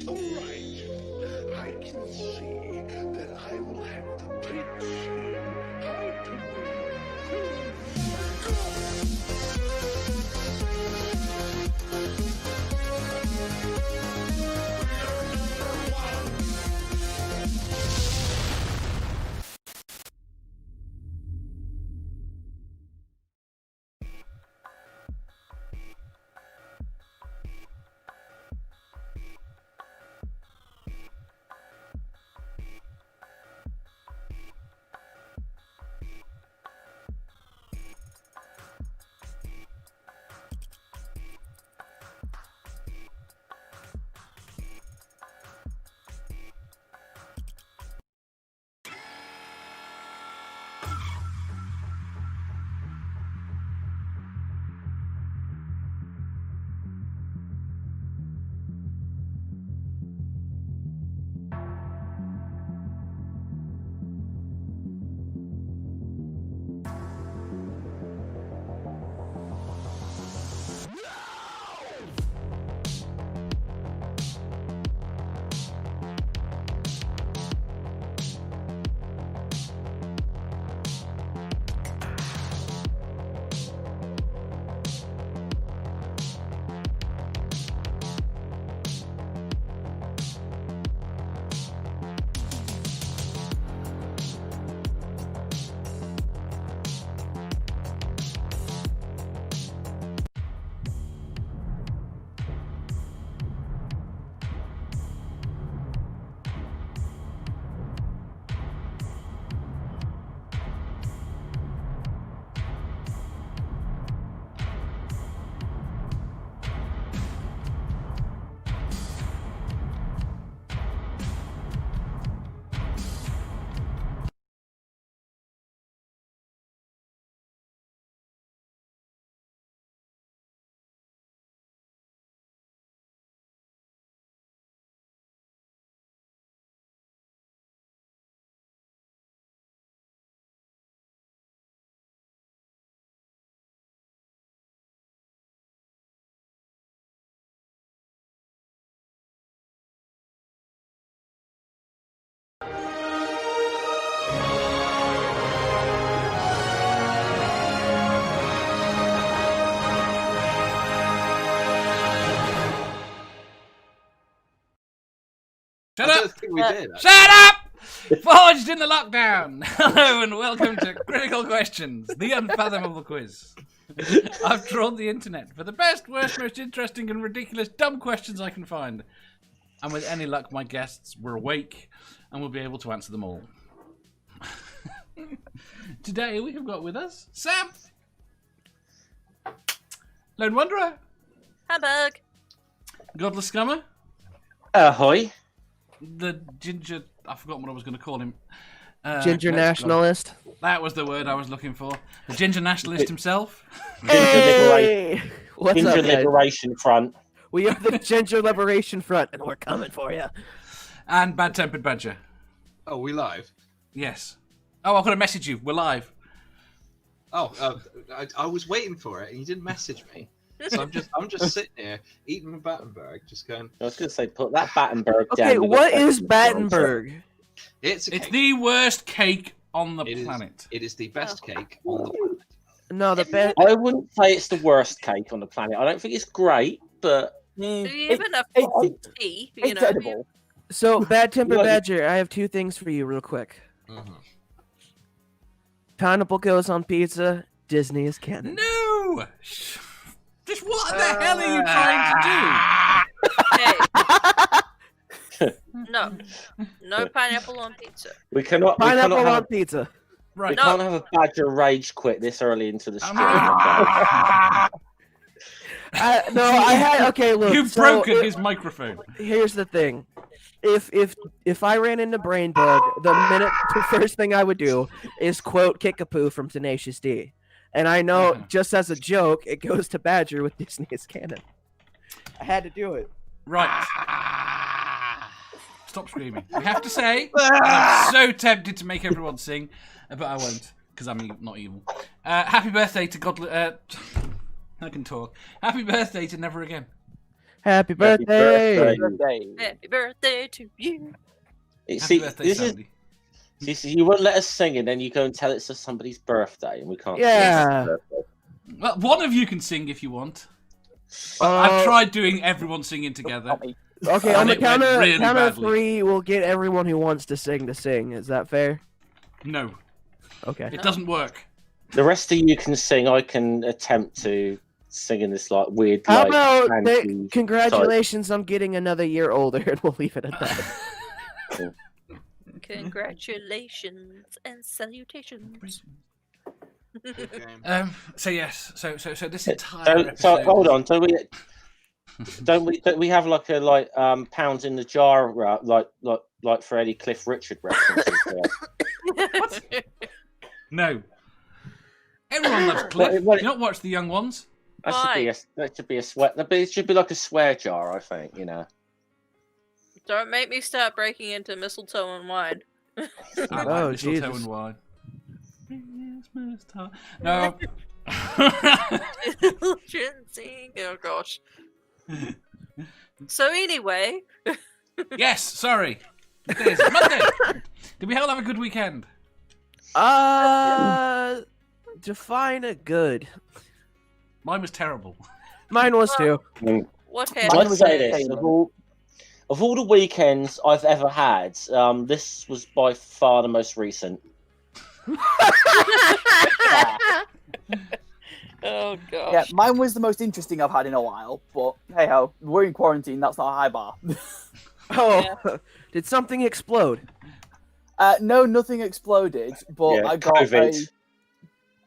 All right. I can see that I will have to teach you how to win. Shut I up! don't think we did. Shut up! Forged in the lockdown. Hello and welcome to Critical Questions, the Unfathomable quiz. I've trawled the internet for the best, worst, most interesting and ridiculous dumb questions I can find. And with any luck, my guests were awake and will be able to answer them all. Today we have got with us Sam, Lone Wanderer, Humbug. Godless Scummer, Ahoy. the ginger... I forgot what I was going to call him. Ginger nationalist. That was the word I was looking for. The ginger nationalist himself. Hey! What's Ginger up, guys? Liberation Front. We are the Ginger Liberation Front, and we're coming for you. And BadTemperedBadger. Oh, we live? Yes. Oh, I've got to message you. We're live. Oh, I was waiting for it, and you didn't message me. So I'm just sitting here eating my Battenberg, just going. I was going to say, put that Battenberg down. Okay, what is Battenberg? It's a It's cake. the worst cake on the It is- planet. It is the best cake on the planet. No, the best. I wouldn't say it's the worst cake on the planet. I don't think it's great, but Do you have enough tea? You It's know, edible. So, BadTemperedBadger, I have two things for you, real quick. Mhm. Pineapple goes on pizza. Disney is canon. No! Just what the hell are you trying to Hey. No pineapple on pizza. we cannot. Pineapple we cannot on have, pizza. do? we Right. No. can't have a badger rage quit this early into the stream. No, I had. Okay, look. You've so broken his microphone. Here's the thing. If I ran into Brain Bug, the first thing I would do is quote Kickapoo from Tenacious D. And I know, just as a joke, it goes to Badger with Disney as canon. I had to do it. Right. Stop screaming. I have to say, I'm so tempted to make everyone sing, but I won't, because I'm not evil. Happy birthday to Godless... I can talk. Happy birthday to Never Again. Happy Happy birthday! birthday. Birthday. Happy birthday to you. Happy birthday, this is Sandy. you won't let us sing, and then you go and tell it's somebody's birthday, and we can't. Yeah. Sing it's birthday. Well, one of you can sing if you want. Uh, I've tried doing everyone singing together. Not me. Okay, on And the it went count really of badly. 3, we'll get everyone who wants to sing to sing. Is that fair? No, Okay. it doesn't work. The rest of you can sing. I can attempt to sing in this like weird. How like, about fancy congratulations on getting another year older, and we'll leave it at that. Congratulations and salutations. Good game. So yes. So this type. entire So episode. hold on. Don't we have like a pounds in the jar like for Eddie Cliff Richard references? there? No. Everyone loves Cliff. Well, You not watch the young ones. That should be a swear. It should be like a swear jar. I think Don't make me start breaking into mistletoe and wine. I Oh, like mistletoe Jesus. and wine. No. Children sing. Oh gosh. So anyway, Yes. Sorry. It is Monday. Did we all have a good weekend? Define a good. Mine was terrible. Mine was too. what I'd happened? say this: of all the weekends I've ever had, this was by far the most recent. Oh gosh. Yeah, mine was the most interesting I've had in a while, but hey ho, we're in quarantine, that's not a high bar. Oh, did something explode? No, nothing exploded, but Yeah, I got COVID.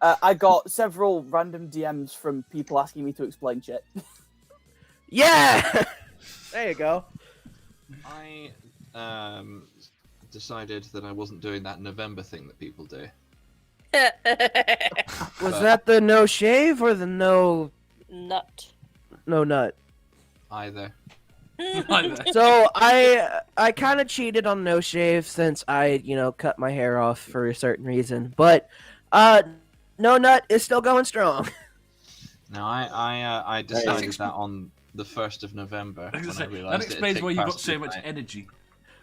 I got several random DMs from people asking me to explain shit. Yeah! There you go. I decided that I wasn't doing that November thing that people do. Was that the no shave or the no Nut. nut? Either. Either. So I kind of cheated on no shave since I cut my hair off for a certain reason, but no nut is still going strong. Now I decided That's that on the 1st of November. I was When gonna I say, realized that it'd explains take why you've got past so much midnight. energy.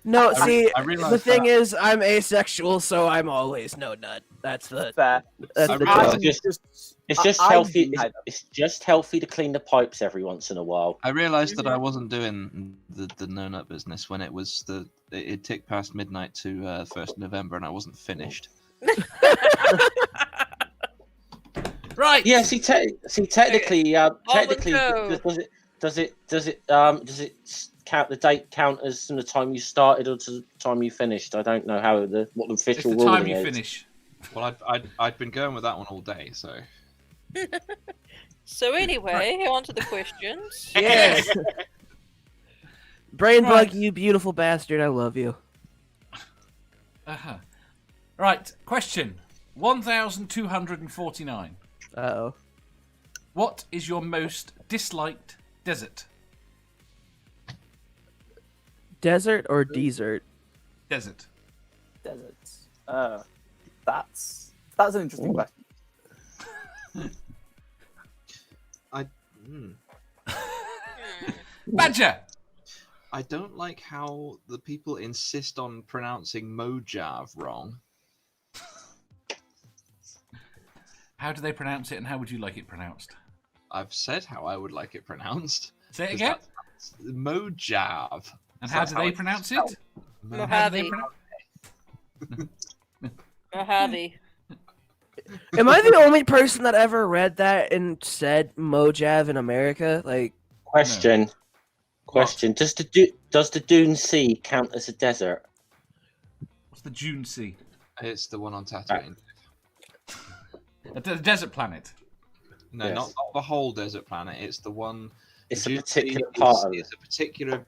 No, see, I the realized thing that. is, I'm asexual, so I'm always no nut. That's the Fair. that's I the realized joke. It's just I'm healthy. neither. It's just healthy to clean the pipes every once in a while. I realized that I wasn't doing the no nut business when it was it ticked past midnight to 1st November and I wasn't finished. Right. Yeah. Technically, Volunteer. does it count the date count as from the time you started or to the time you finished? I don't know what the It's official the ruling time you is. finish. Well, I'd been going with that one all day, so So anyway, on to the questions. Yes. Brain Right. bug, you beautiful bastard. I love you. Uh-huh. Right. Question 1249. Uh-oh. What is your most disliked desert? Desert or desert? Desert. Deserts. That's an interesting question. Badger. I don't like how the people insist on pronouncing Mojave wrong. How do they pronounce it, and how would you like it pronounced? I've said how I would like it pronounced. Say it 'Cause again. that's Mojave. And how do they pronounce it? How do they Mojave. Mojave. Am I the only person that ever read that and said Mojave in America? Like, Question. Does the Dune Sea count as a desert? What's the June Sea? It's the one on Tatooine. A desert planet. No, Yes. not the whole desert planet. It's the one. It's the a Dune particular Sea part of it. It's a particular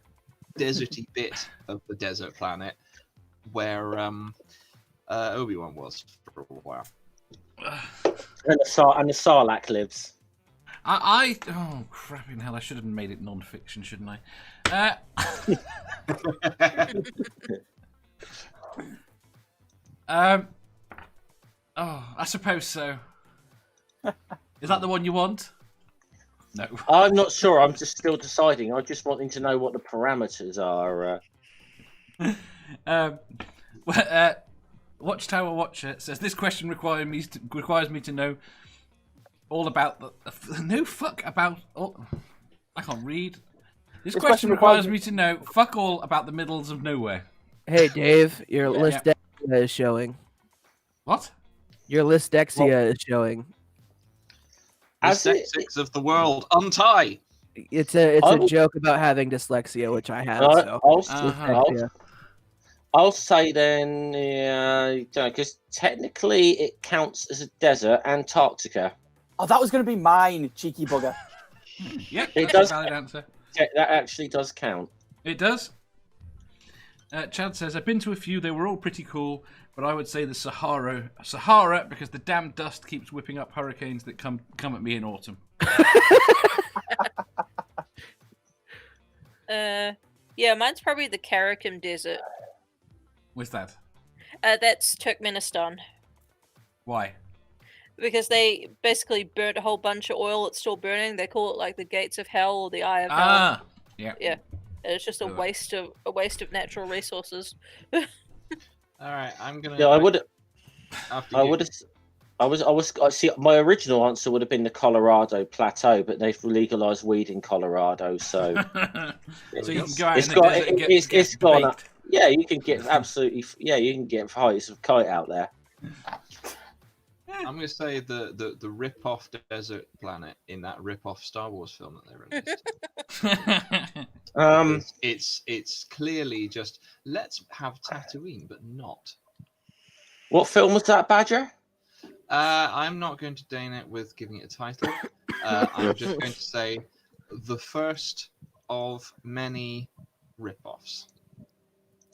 deserty bit of the desert planet where Obi-Wan was for a while. And the Sarlacc lives. Oh, crapping hell, I should have made it non-fiction, shouldn't I? I suppose so. Is that the one you want? No. I'm not sure. I'm just still deciding. I'm just wanting to know what the parameters are. Watchtower Watcher says this question requires me to know all about the no fuck about. Oh, I can't read. This question requires me to know fuck all about the middles of nowhere. Hey, Dave, your Listexia is showing. What? Your Listexia is showing. The sexics of the world, untie. It's a joke about having dyslexia, which I have. I'll say then, because technically it counts as a desert, Antarctica. Oh, that was going to be mine, cheeky bugger. Yeah, it that's does. a valid answer. That actually does count. It does. Chad says, I've been to a few, they were all pretty cool, but I would say the Sahara, because the damn dust keeps whipping up hurricanes that come at me in autumn. Yeah, mine's probably the Karakum Desert. What's that? That's Turkmenistan. Why? Because they basically burnt a whole bunch of oil that's still burning. They call it like the gates of hell or the eye of hell. Yeah. Yeah. It's just a waste of natural resources. All right, I'm gonna. Yeah, I see. My original answer would have been the Colorado Plateau, but they've legalized weed in Colorado, so. So you can go out in the desert and get gone baked. up. Yeah, you can get absolutely. Yeah, you can get high as a kite out there. I'm going to say the rip-off desert planet in that rip-off Star Wars film that they released. It's clearly just let's have Tatooine, but not. What film was that, Badger? I'm not going to deign it with giving it a title. I'm just going to say the first of many rip-offs.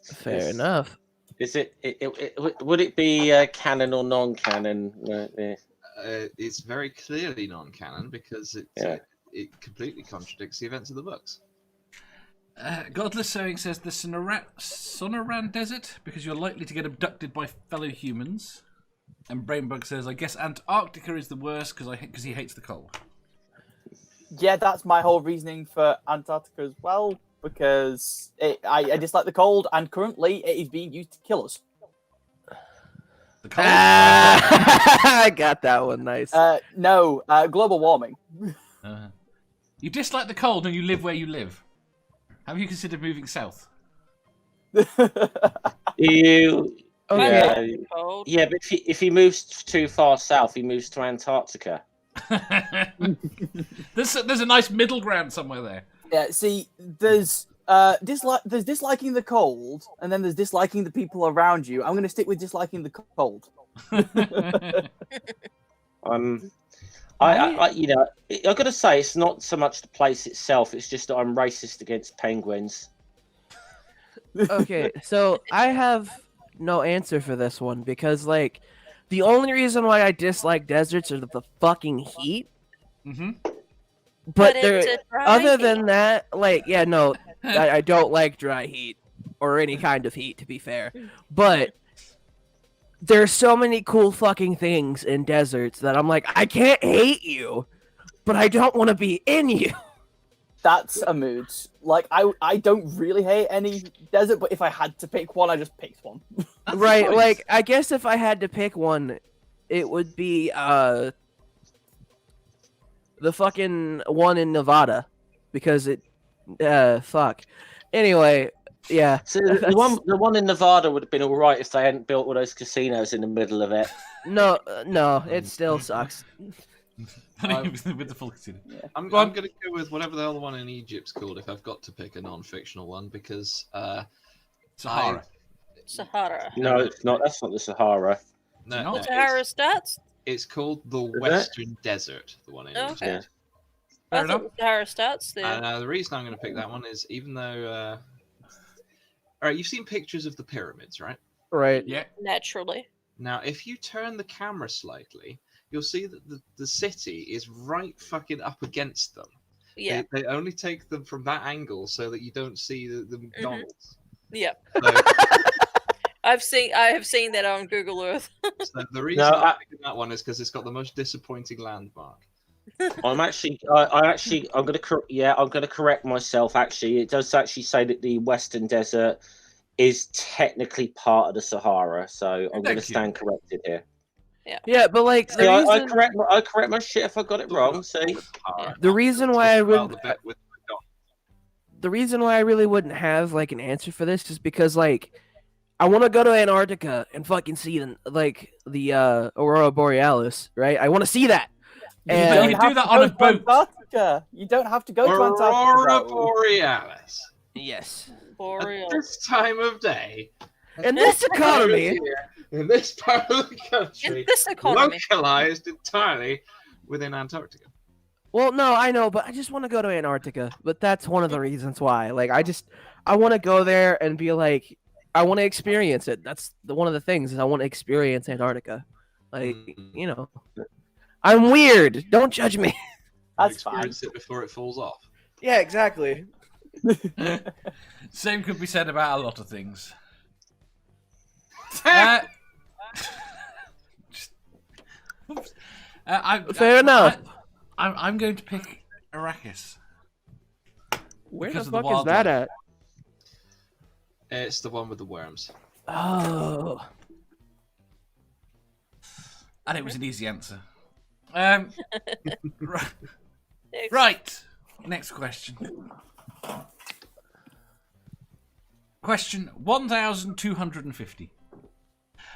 Fair enough. Is would it be canon or non-canon? It's very clearly non-canon because it completely contradicts the events of the books. Godless Sewing says the Sonoran Desert because you're likely to get abducted by fellow humans. And Brainbug says, I guess Antarctica is the worst because he hates the cold. Yeah, that's my whole reasoning for Antarctica as well. Because I dislike the cold, and currently it is being used to kill us. The cold? I got that one. Nice. No, global warming. You dislike the cold and you live where you live. Have you considered moving south? Yeah, Cold. yeah, but if he moves too far south, he moves to Antarctica. There's a nice middle ground somewhere there. Yeah, see, there's disliking the cold, and then there's disliking the people around you. I'm going to stick with disliking the cold. I've got to say, it's not so much the place itself. It's just that I'm racist against penguins. Okay, so I have no answer for this one because, like, the only reason why I dislike deserts are the fucking heat. Mm-hmm. But it's a dry other heat. than that, like, yeah, no, I don't like dry heat or any kind of heat, to be fair. But there's so many cool fucking things in deserts that I'm like, I can't hate you, but I don't want to be in you. That's a mood. Like, I don't really hate any desert, but if I had to pick one, I just picked one. Right, nice. like, I guess if I had to pick one, it would be, the fucking one in Nevada, because fuck. Anyway, yeah. So the one in Nevada would have been all right if they hadn't built all those casinos in the middle of it. No, it still sucks. With the full casino. I'm going to go with whatever the hell the one in Egypt's called if I've got to pick a non-fictional one because Sahara. Sahara. No, it's not. That's not the Sahara. No, Sahara Stats? it's called the Western Desert, the one in Egypt. Okay. Fair I enough. thought Sahara Stats there. And the reason I'm going to pick that one is even though... all right, you've seen pictures of the pyramids, right? Right. Yeah. Naturally. Now, if you turn the camera slightly, you'll see that the city is right fucking up against them. Yeah. They only take them from that angle so that you don't see the McDonald's. Yeah. So, I have seen that on Google Earth. so the reason I'm picking that one is because it's got the most disappointing landmark. I'm actually, I'm going to correct myself. Actually, it does actually say that the Western Desert is technically part of the Sahara, so I'm going to stand corrected here. Yeah, but like See, I correct my shit if I got it wrong. See, the reason why I wouldn't, the reason why I really wouldn't have like an answer for this is because like I want to go to Antarctica and fucking see the Aurora Borealis, right? I want to see that. And you do that on a boat. Antarctica. You don't have to go to Antarctica. Aurora Borealis. Yes. Boreal. At this time of day. In this economy. In this part of the country. In this economy. Localized entirely within Antarctica. Well, no, I know, but I just want to go to Antarctica. But that's one of the reasons why. Like, I want to go there and be like, I want to experience it. That's one of the things is I want to experience Antarctica. Like, you know, I'm weird. Don't judge me. That's fine. Experience it before it falls off. Yeah, exactly. Same could be said about a lot of things. Fair enough. I'm going to pick Arrakis. Where Because the of the fuck is that wildlife. at? It's the one with the worms. Oh. And it was an easy answer. Right. Next question. Question 1250.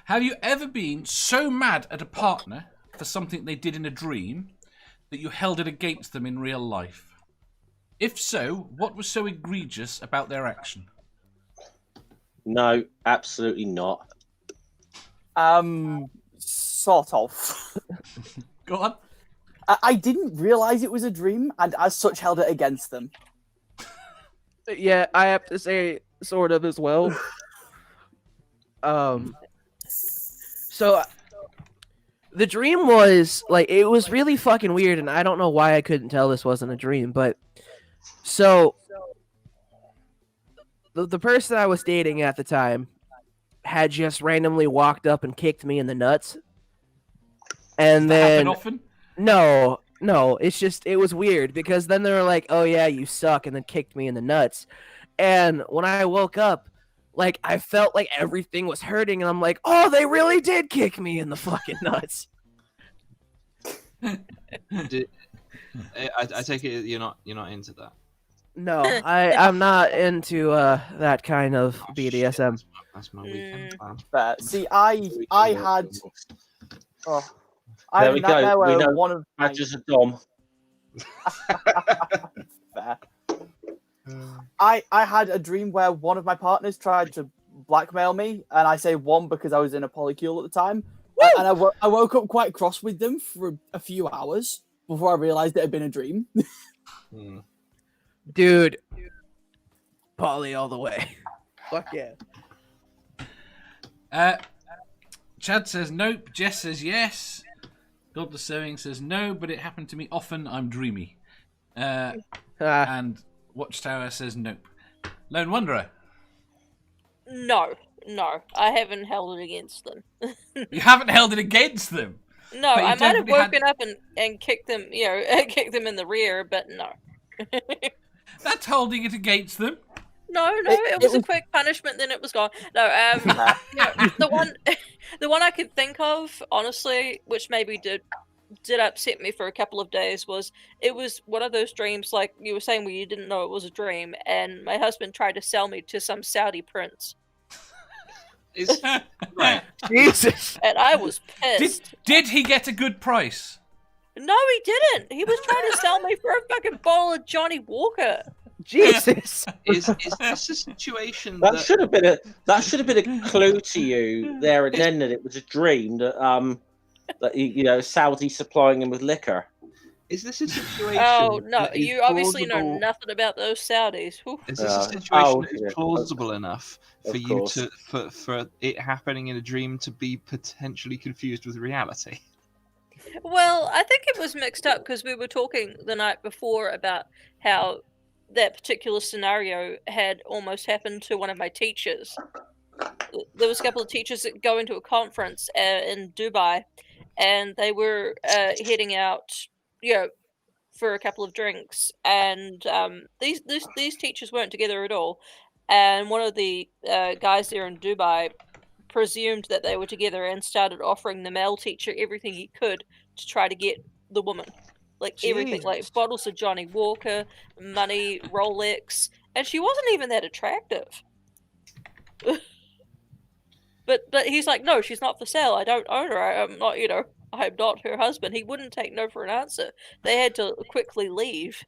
Have you ever been so mad at a partner for something they did in a dream that you held it against them in real life? If so, what was so egregious about their action? no, absolutely not. Sort of. Go on. I didn't realize it was a dream, and as such, held it against them. Yeah, I have to say, sort of as well. So the dream was like it was really fucking weird, and I don't know why I couldn't tell this wasn't a dream. But so the person I was dating at the time had just randomly walked up and kicked me in the nuts, and Does that happen then often? no, it's just it was weird because then they were like, "Oh yeah, you suck," and then kicked me in the nuts, and when I woke up. Like, I felt like everything was hurting, and I'm like, oh, they really did kick me in the fucking nuts. I take it you're not into that. No, I'm not into that kind of Oh, BDSM. shit, that's my weekend plan. But see, I had There had we a nightmare go. We where know one of my Badger's a dom. Fair. I had a dream where one of my partners tried to blackmail me, and I say one because I was in a polycule at the time. And I woke up quite cross with them for a few hours before I realized it had been a dream. Dude, poly all the way. Fuck yeah. Chad says nope. Jess says yes. Godless Sewing says no, but it happened to me often. I'm dreamy. And Watchtower says nope. Lone Wanderer. No, I haven't held it against them. You haven't held it against them. No, But you I might have definitely woken up and kicked them, kicked them in the rear, but no. That's holding it against them. No, it was a quick punishment, then it was gone. No, the one I could think of, honestly, which maybe did upset me for a couple of days, it was one of those dreams, like you were saying, where you didn't know it was a dream, and my husband tried to sell me to some Saudi prince. Right. Jesus. And I was pissed. Did he get a good price? No, he didn't. He was trying to sell me for a fucking bottle of Johnny Walker. Jesus. Is this a situation That should have been a clue to you there and then that it was a dream that that Saudi supplying him with liquor. Is this a situation? Oh no, that is you obviously know plausible- nothing about those Saudis. Whew. Is this a Yeah. situation Oh, that is yeah. plausible enough Of for you course. to for it happening in a dream to be potentially confused with reality? Well, I think it was mixed up because we were talking the night before about how that particular scenario had almost happened to one of my teachers. There was a couple of teachers that go into a conference in Dubai, and they were heading out, for a couple of drinks, and these teachers weren't together at all. And one of the guys there in Dubai presumed that they were together and started offering the male teacher everything he could to try to get the woman. Like everything, like Jesus. bottles of Johnny Walker, money, Rolex, and she wasn't even that attractive. But he's like, no, she's not for sale. I don't own her. I'm not, I'm not her husband. He wouldn't take no for an answer. They had to quickly leave.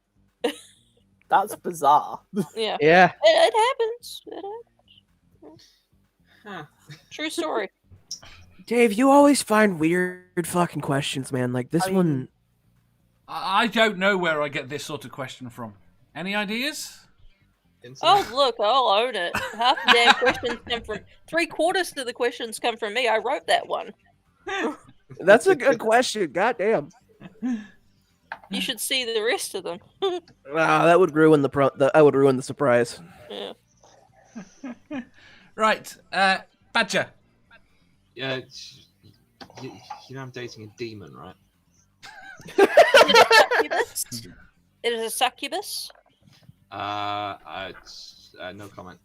That's bizarre. Yeah, Yeah. it happens. It happens. Huh. True story. Dave, you always find weird fucking questions, man. Like this one. I don't know where I get this sort of question from. Any ideas? Oh, look, I'll own it. Half the damn questions come from... 3/4 of the questions come from me. I wrote that one. That's a good question. Goddamn. You should see the rest of them. Wow, that would ruin I would ruin the surprise. Yeah. Right, Badger. Yeah, you know I'm dating a demon, right? It is a succubus. No comment.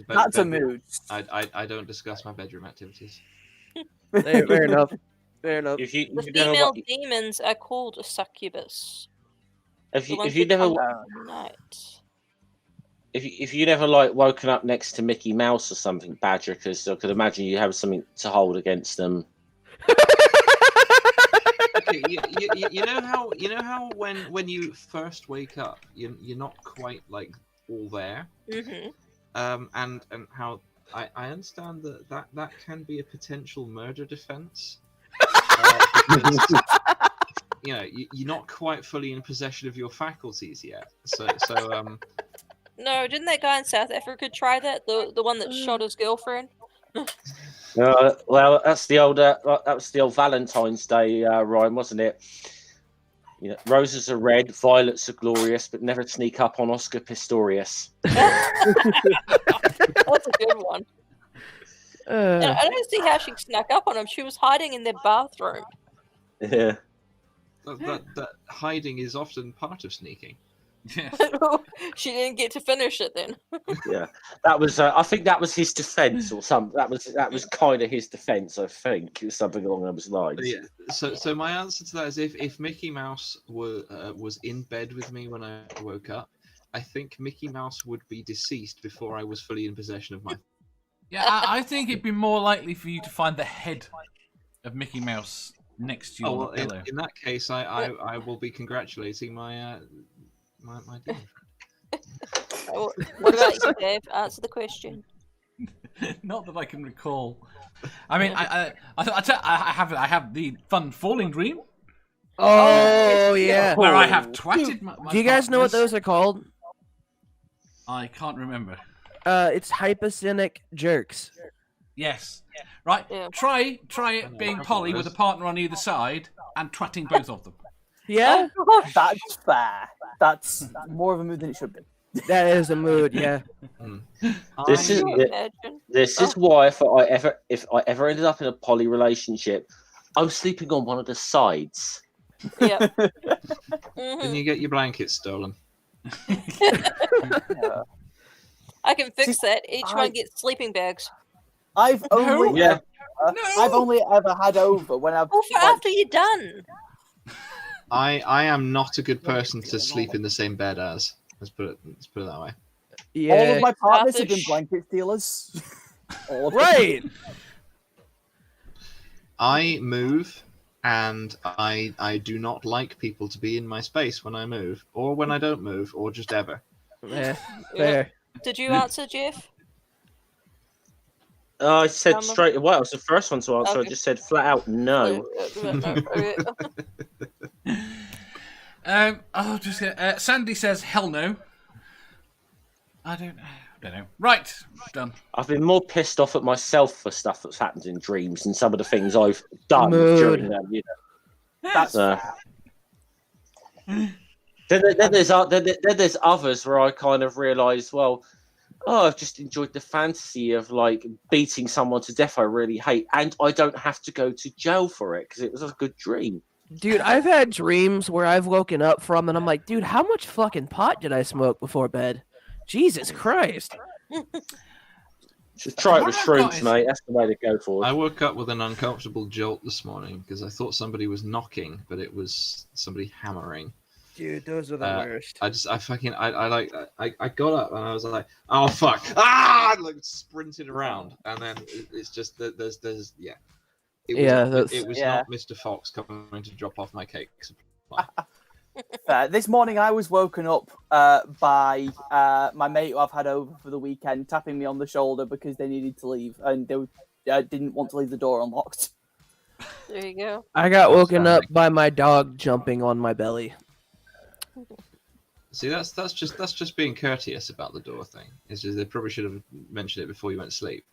That's a mood. I don't discuss my bedroom activities. Fair enough. Fair enough. If you, The if you never, female wa- demons are called a succubus. if The you, ones if you that never, come wa- out at night. if you never like woken up next to Mickey Mouse or something, Badger, because I could imagine you have something to hold against them. Okay, you know how when you first wake up, you're not quite like all there. Mm-hmm. And how I understand that can be a potential murder defense. Because, you're not quite fully in possession of your faculties yet. So No, didn't that guy in South Africa try that? The one that shot his girlfriend? Well, that's the old Valentine's Day rhyme, wasn't it? Roses are red, violets are glorious, but never sneak up on Oscar Pistorius. That's a good one. And I don't see how she snuck up on him. She was hiding in their bathroom. Yeah. that hiding is often part of sneaking. Yeah. She didn't get to finish it then. Yeah, that was. I think that was his defense, or something. That was kind of his defense. I think it was something along those lines. Yeah. So my answer to that is if Mickey Mouse was in bed with me when I woke up, I think Mickey Mouse would be deceased before I was fully in possession of my. Yeah, I think it'd be more likely for you to find the head of Mickey Mouse next to you on the pillow. In that case, I will be congratulating my demon friend. What about you, Dave? Answer the question. Not that I can recall. I mean, I have the fun falling dream Oh yeah. where I have twatted my Do you guys know what partners. those are called? I can't remember. It's hypocinic jerks. Yes. Right. Yeah. Try it being Polly with a partner on either side and twatting both of them. Yeah, That's fair. That's more of a mood than it should be. that is a mood. Yeah. This is Can you imagine? this is why if I ever ended up in a poly relationship, I'm sleeping on one of the sides. Yeah. Can you get your blankets stolen? I can fix that. Each one gets sleeping bags. I've only Yeah. I've only ever had over when I've Well, for after you're done. I am not a good person to sleep in the same bed as. Let's put it that way. Yeah. all of my partners have been Selfish. blanket stealers. All of them. Right. I move, and I do not like people to be in my space when I move, or when I don't move, or just ever. Yeah. Fair. Did you answer, Jeff? I said Um, straight away. I was the first one to answer. okay. I just said flat out no. Sandy says hell no. I don't know. Right, done. I've been more pissed off at myself for stuff that's happened in dreams and some of the things I've done Mood. during them. That's Then there's others where I kind of realise, well, I've just enjoyed the fantasy of like beating someone to death I really hate, and I don't have to go to jail for it because it was a good dream. Dude, I've had dreams where I've woken up from and I'm like, dude, how much fucking pot did I smoke before bed? Jesus Christ. Just try it with What I've got shrooms, is- mate. That's the way to go for I it. woke up with an uncomfortable jolt this morning because I thought somebody was knocking, but it was somebody hammering. Dude, those are the worst. I got up and I was like, oh fuck, ah, I, like sprinted around, and then it's just that there's yeah. It was not Mr. Fox coming to drop off my cake supply. This morning I was woken up by my mate who I've had over for the weekend tapping me on the shoulder because they needed to leave and they didn't want to leave the door unlocked. There you go. I got woken up by my dog jumping on my belly. See, that's just being courteous about the door thing. It's just they probably should have mentioned it before you went to sleep.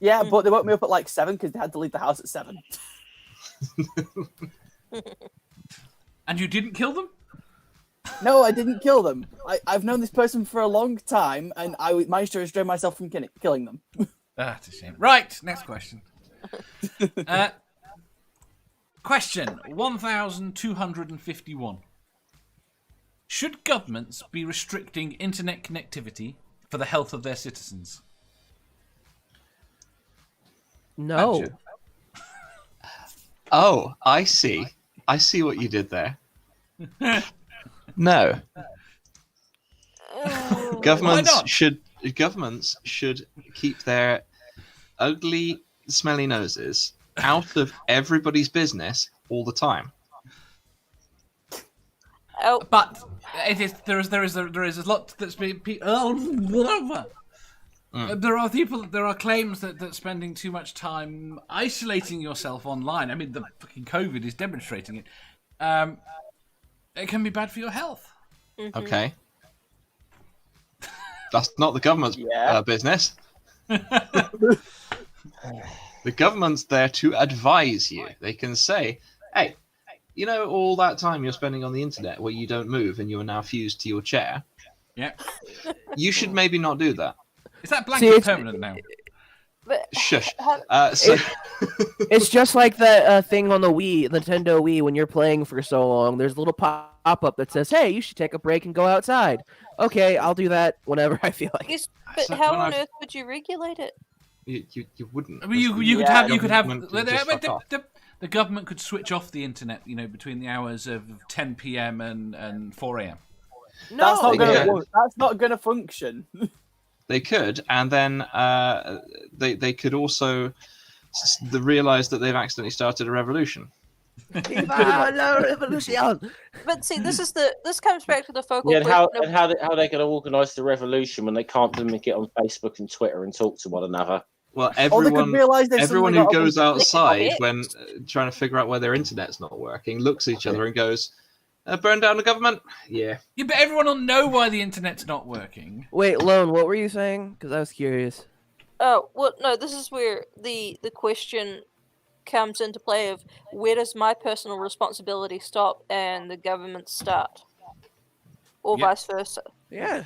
Yeah, but they woke me up at like 7 because they had to leave the house at 7. And you didn't kill them? No, I didn't kill them. I've known this person for a long time, and I managed to restrain myself from killing them. That's a shame. Right, next question. Question 1251. Should governments be restricting internet connectivity for the health of their citizens? No. Badger. Oh, I see. I see what you did there. No. Governments should keep their ugly, smelly noses out of everybody's business all the time. Oh, But there is a lot that's been. There are claims that spending too much time isolating yourself online. I mean, the fucking COVID is demonstrating it. It can be bad for your health. Okay. That's not the government's business. The government's there to advise you. They can say, hey, you know all that time you're spending on the internet where you don't move and you are now fused to your chair? Yeah. You should maybe not do that. Is that blanket permanent now? but Shush. It's just like the thing on the Nintendo Wii, when you're playing for so long, there's a little pop-up that says, hey, you should take a break and go outside. Okay, I'll do that whenever I feel like it. yes, but So how when on I've- earth would you regulate it? You wouldn't. I mean, you could Yeah. have Government can just fuck off. the government could switch off the internet, between the hours of 10 p.m. and 4 a.m. That's not Yeah. gonna work. That's not gonna function. They could, and then they could also realize that they've accidentally started a revolution. Revolution. But see, this comes back to the focal Yeah, and question. how they going to organise the revolution when they can't even get on Facebook and Twitter and talk to one another? Well, Or they could everyone realise they've everyone suddenly who got a goes bunch of- outside it. when trying to figure out why their internet's not working looks at each other and goes, burn down the government? Yeah. Yeah, but everyone will know why the internet's not working. Wait, Lone, what were you saying? Because I was curious. Oh, well, no, this is where the question comes into play of where does my personal responsibility stop and the government start? Or Yep. vice versa. Yeah.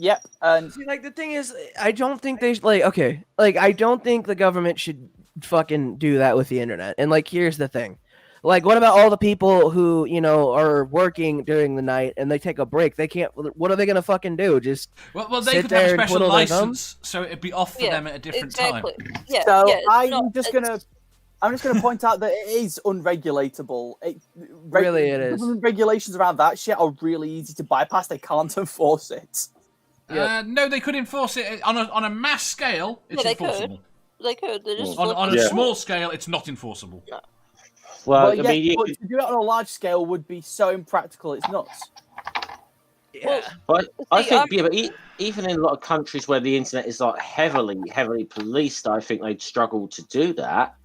Yep, and See, like, the thing is, I don't think they I don't think the government should fucking do that with the internet. And, like, here's the thing. Like, what about all the people who, are working during the night and they take a break? They can't, what are they going to fucking do? Just Well, they sit could there have a and special twiddle their license, so it'd be off for them at a different exactly. time. Yeah, so yeah, I'm just gonna point out that it is unregulatable. Really it is. Government regulations around that shit are really easy to bypass. They can't enforce it. No, they could enforce it on a mass scale. It's Yeah, they could. enforceable. They could. They just On a Yeah. small scale, it's not enforceable. Well, But I mean, but to do it on a large scale would be so impractical. It's nuts. yeah. but I See, think, but even in a lot of countries where the internet is like heavily policed, I think they'd struggle to do that.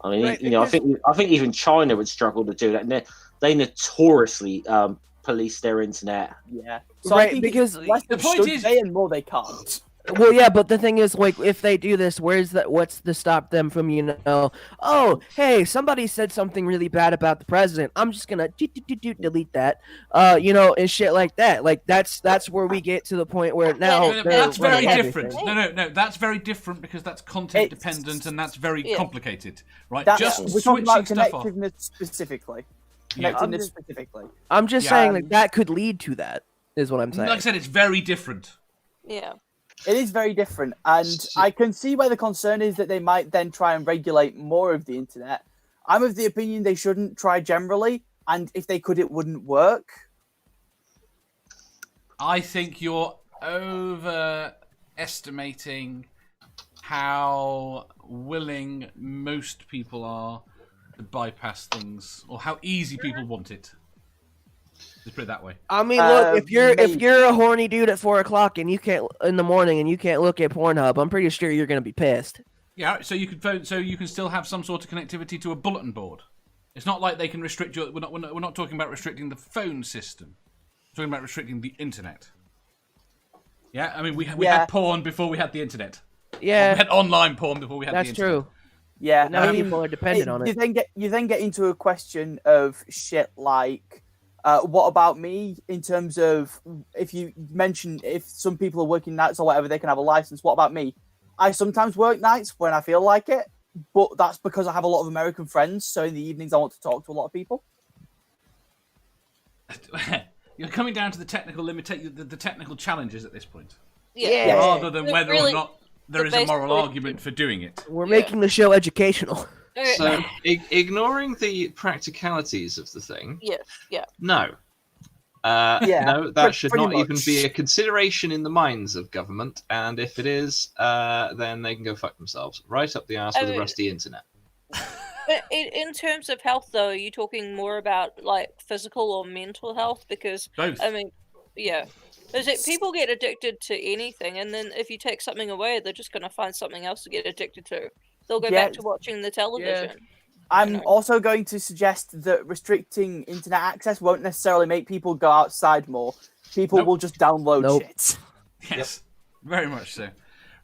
I mean, Right, I think even China would struggle to do that. And they notoriously police their internet. Yeah. So Right, I think because it's less the of point should is- they and more they can't. Well, yeah, but the thing is, like, if they do this, what's to stop them from, oh, hey, somebody said something really bad about the president. I'm just gonna delete that, and shit like that. Like, that's where we get to the point where now No, that's very running different. everything. No, that's very different because that's content It's- dependent and that's very complicated, right? That's, Just we're talking about switching stuff off. connectiveness specifically. Yeah. Connectiveness specifically. I'm just Yeah. saying that could lead to that. Is what I'm saying. Like I said, it's very different. Yeah. It is very different, and I can see where the concern is that they might then try and regulate more of the internet. I'm of the opinion they shouldn't try generally, and if they could, it wouldn't work. I think you're overestimating how willing most people are to bypass things, or how easy people want it. Let's put it that way. I mean, look, if you're maybe. a horny dude at 4 o'clock and you can't in the morning and you can't look at Pornhub, I'm pretty sure you're gonna be pissed. Yeah, so you can phone, so you can still have some sort of connectivity to a bulletin board. It's not like they can restrict your. We're not talking about restricting the phone system. We're talking about restricting the internet. Yeah, I mean we had porn before we had the internet. Yeah, We had online porn before we had the that's internet. true. Yeah, But now I mean, people are dependent on you it. then get into a question of shit like, what about me in terms of if you mention if some people are working nights or whatever, they can have a license. What about me? I sometimes work nights when I feel like it, but that's because I have a lot of American friends. So in the evenings, I want to talk to a lot of people. You're coming down to the technical the technical challenges at this point, Yeah. rather than But whether really, or not there the is a moral basic- argument for doing it. We're making the show educational. So, ignoring the practicalities of the thing, Yes. Yeah. no. Yeah, No, that should pretty not even much. be a consideration in the minds of government. And if it is, then they can go fuck themselves. Right up the arse I with a mean- rusty internet. But in terms of health, though, are you talking more about like physical or mental health? Because Both. I mean, yeah, is it people get addicted to anything, and then if you take something away, they're just going to find something else to get addicted to. They'll go back to watching the television. I'm also going to suggest that restricting internet access won't necessarily make people go outside more. People will just download shit. Yes, very much so.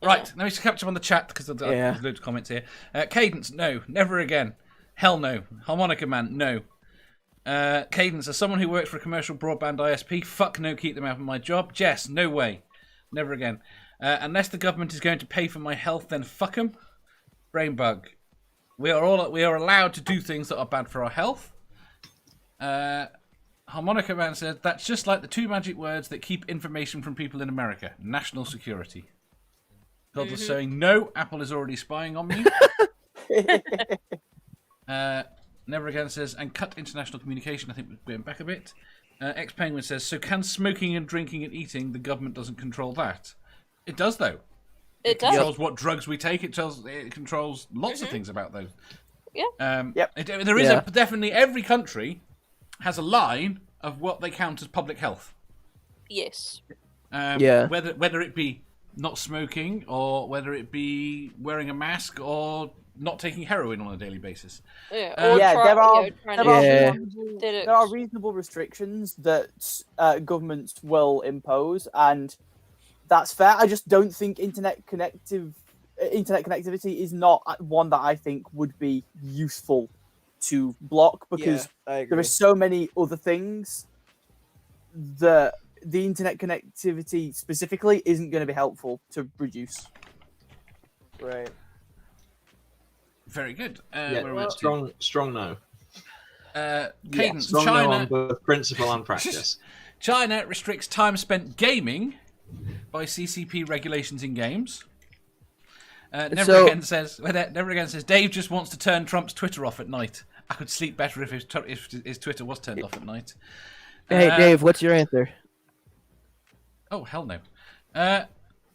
Right, let me just catch up on the chat because there's loads of comments here. Cadence, no, never again. Hell no. Harmonica Man, no. Cadence, as someone who works for a commercial broadband ISP, fuck no, keep them out of my job. Jess, no way. Never again. Unless the government is going to pay for my health, then fuck them. Brainbug, we are allowed to do things that are bad for our health. Harmonica Man says, that's just like the two magic words that keep information from people in America. National security. Godless saying, no, Apple is already spying on me. Never again says, and cut international communication. I think we're going back a bit. X-Penguin says, so can smoking and drinking and eating, the government doesn't control that? It does, though. It does. Controls what drugs we take. It controls lots of things about those. Yeah. There is definitely, every country has a line of what they count as public health. Yes. Whether it be not smoking, or whether it be wearing a mask, or not taking heroin on a daily basis. Yeah. There are reasonable restrictions that governments will impose, and that's fair. I just don't think internet connectivity is not one that I think would be useful to block, because there are so many other things that the internet connectivity specifically isn't going to be helpful to reduce. Right. Very good. Strong no. Cadence, strong China, no on both principle and practice. China restricts time spent gaming by CCP regulations in games. Never again says, Dave just wants to turn Trump's Twitter off at night. I could sleep better if his Twitter was turned off at night. Hey, Dave, what's your answer? Oh, hell no. I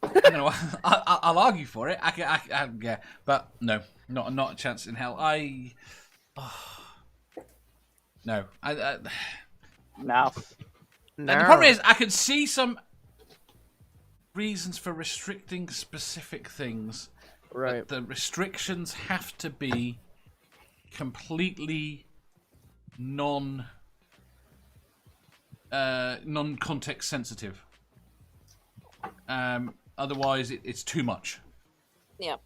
don't know. I'll argue for it. Yeah, but no, not a chance in hell. No. No. The problem is, I can see some reasons for restricting specific things. Right. But the restrictions have to be completely non-context sensitive. Otherwise, it's too much. Yeah.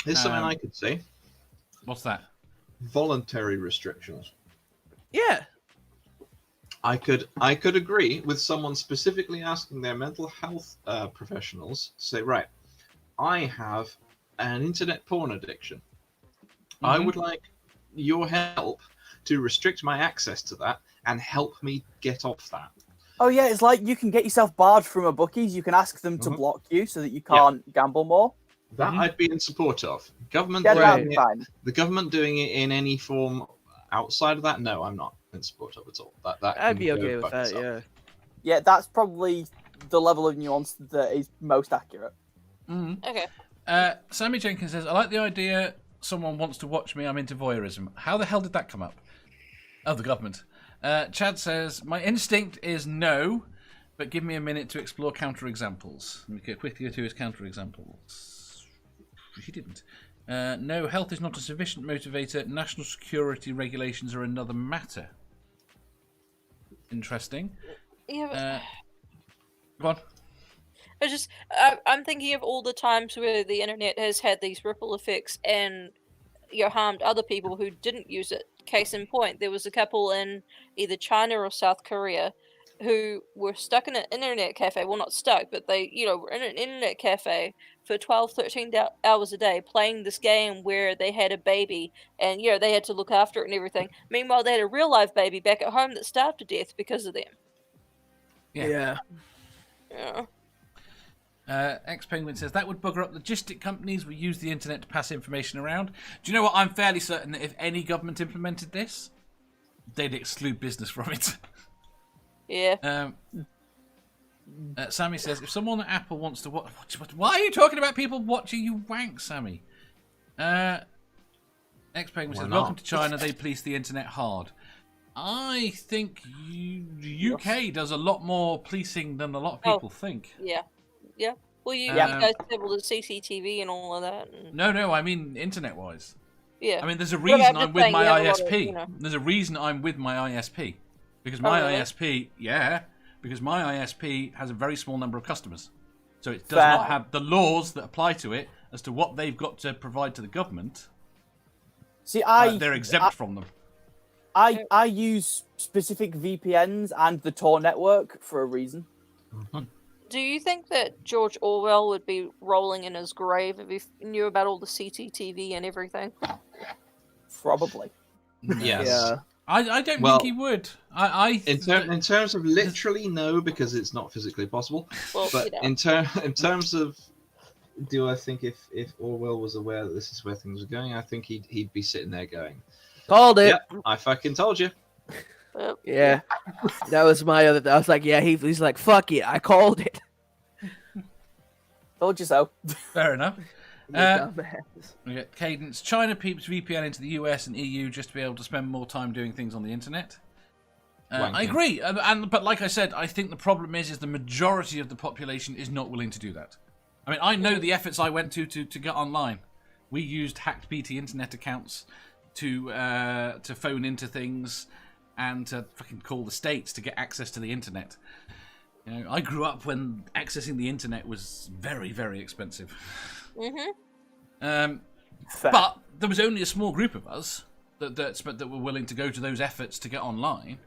Here's something I could say. What's that? Voluntary restrictions. Yeah. I could agree with someone specifically asking their mental health professionals to say, right, I have an internet porn addiction. I would like your help to restrict my access to that and help me get off that. Oh yeah, it's like you can get yourself barred from a bookies. You can ask them to block you so that you can't gamble more. That I'd be in support of. Government Yeah, doing that'd be it, fine. the government doing it in any form outside of that, no, I'm not in support of at all. That I'd can be go okay with fuck that. itself. Yeah. Yeah, that's probably the level of nuance that is most accurate. Okay. Sammy Jenkins says, I like the idea someone wants to watch me. I'm into voyeurism. How the hell did that come up? Oh, the government. Chad says, my instinct is no, but give me a minute to explore counterexamples. Let me go quickly to his counterexamples. He didn't. No, health is not a sufficient motivator. National security regulations are another matter. Interesting. Yeah, Go on. I'm thinking of all the times where the internet has had these ripple effects and harmed other people who didn't use it. Case in point, there was a couple in either China or South Korea who were stuck in an internet cafe. Well, not stuck, but they, were in an internet cafe for 12, 13 hours a day playing this game where they had a baby and, they had to look after it and everything. Meanwhile, they had a real live baby back at home that starved to death because of them. Yeah. Yeah. X-Penguin says, that would bugger up logistic companies. We use the internet to pass information around. Do you know what? I'm fairly certain that if any government implemented this, they'd exclude business from it. Yeah. Sammy says, if someone at Apple wants to watch... Why are you talking about people watching you wank, Sammy? X-Penguin says, welcome to China. They police the internet hard. I think the UK does a lot more policing than a lot of people think. Yeah. Yeah. Well, you guys have all the CCTV and all of that. And... No, I mean internet-wise. Yeah. I mean, there's a reason I'm with my ISP. Of, There's a reason I'm with my ISP. Because my ISP, because my ISP has a very small number of customers. So it does not have the laws that apply to it as to what they've got to provide to the government. See, they're exempt from them. I use specific VPNs and the Tor network for a reason. Do you think that George Orwell would be rolling in his grave if he knew about all the CCTV and everything? Probably. Yes. Yeah. I don't think he would. In terms of literally, no, because it's not physically possible. Well, but in terms of, do I think if Orwell was aware that this is where things are going, I think he'd be sitting there going, Called it. "Yep, I fucking told you." Yeah. That was my other. I was like, yeah. He's like, fuck it. I called it. Told you so. Fair enough. Dumbass. We get Cadence. China peeps VPN into the US and EU just to be able to spend more time doing things on the internet. I agree, but like I said, I think the problem is the majority of the population is not willing to do that. I mean, I know the efforts I went to get online. We used hacked PT internet accounts to phone into things and to fucking call the states to get access to the internet. I grew up when accessing the internet was very, very expensive. But there was only a small group of us that were willing to go to those efforts to get online.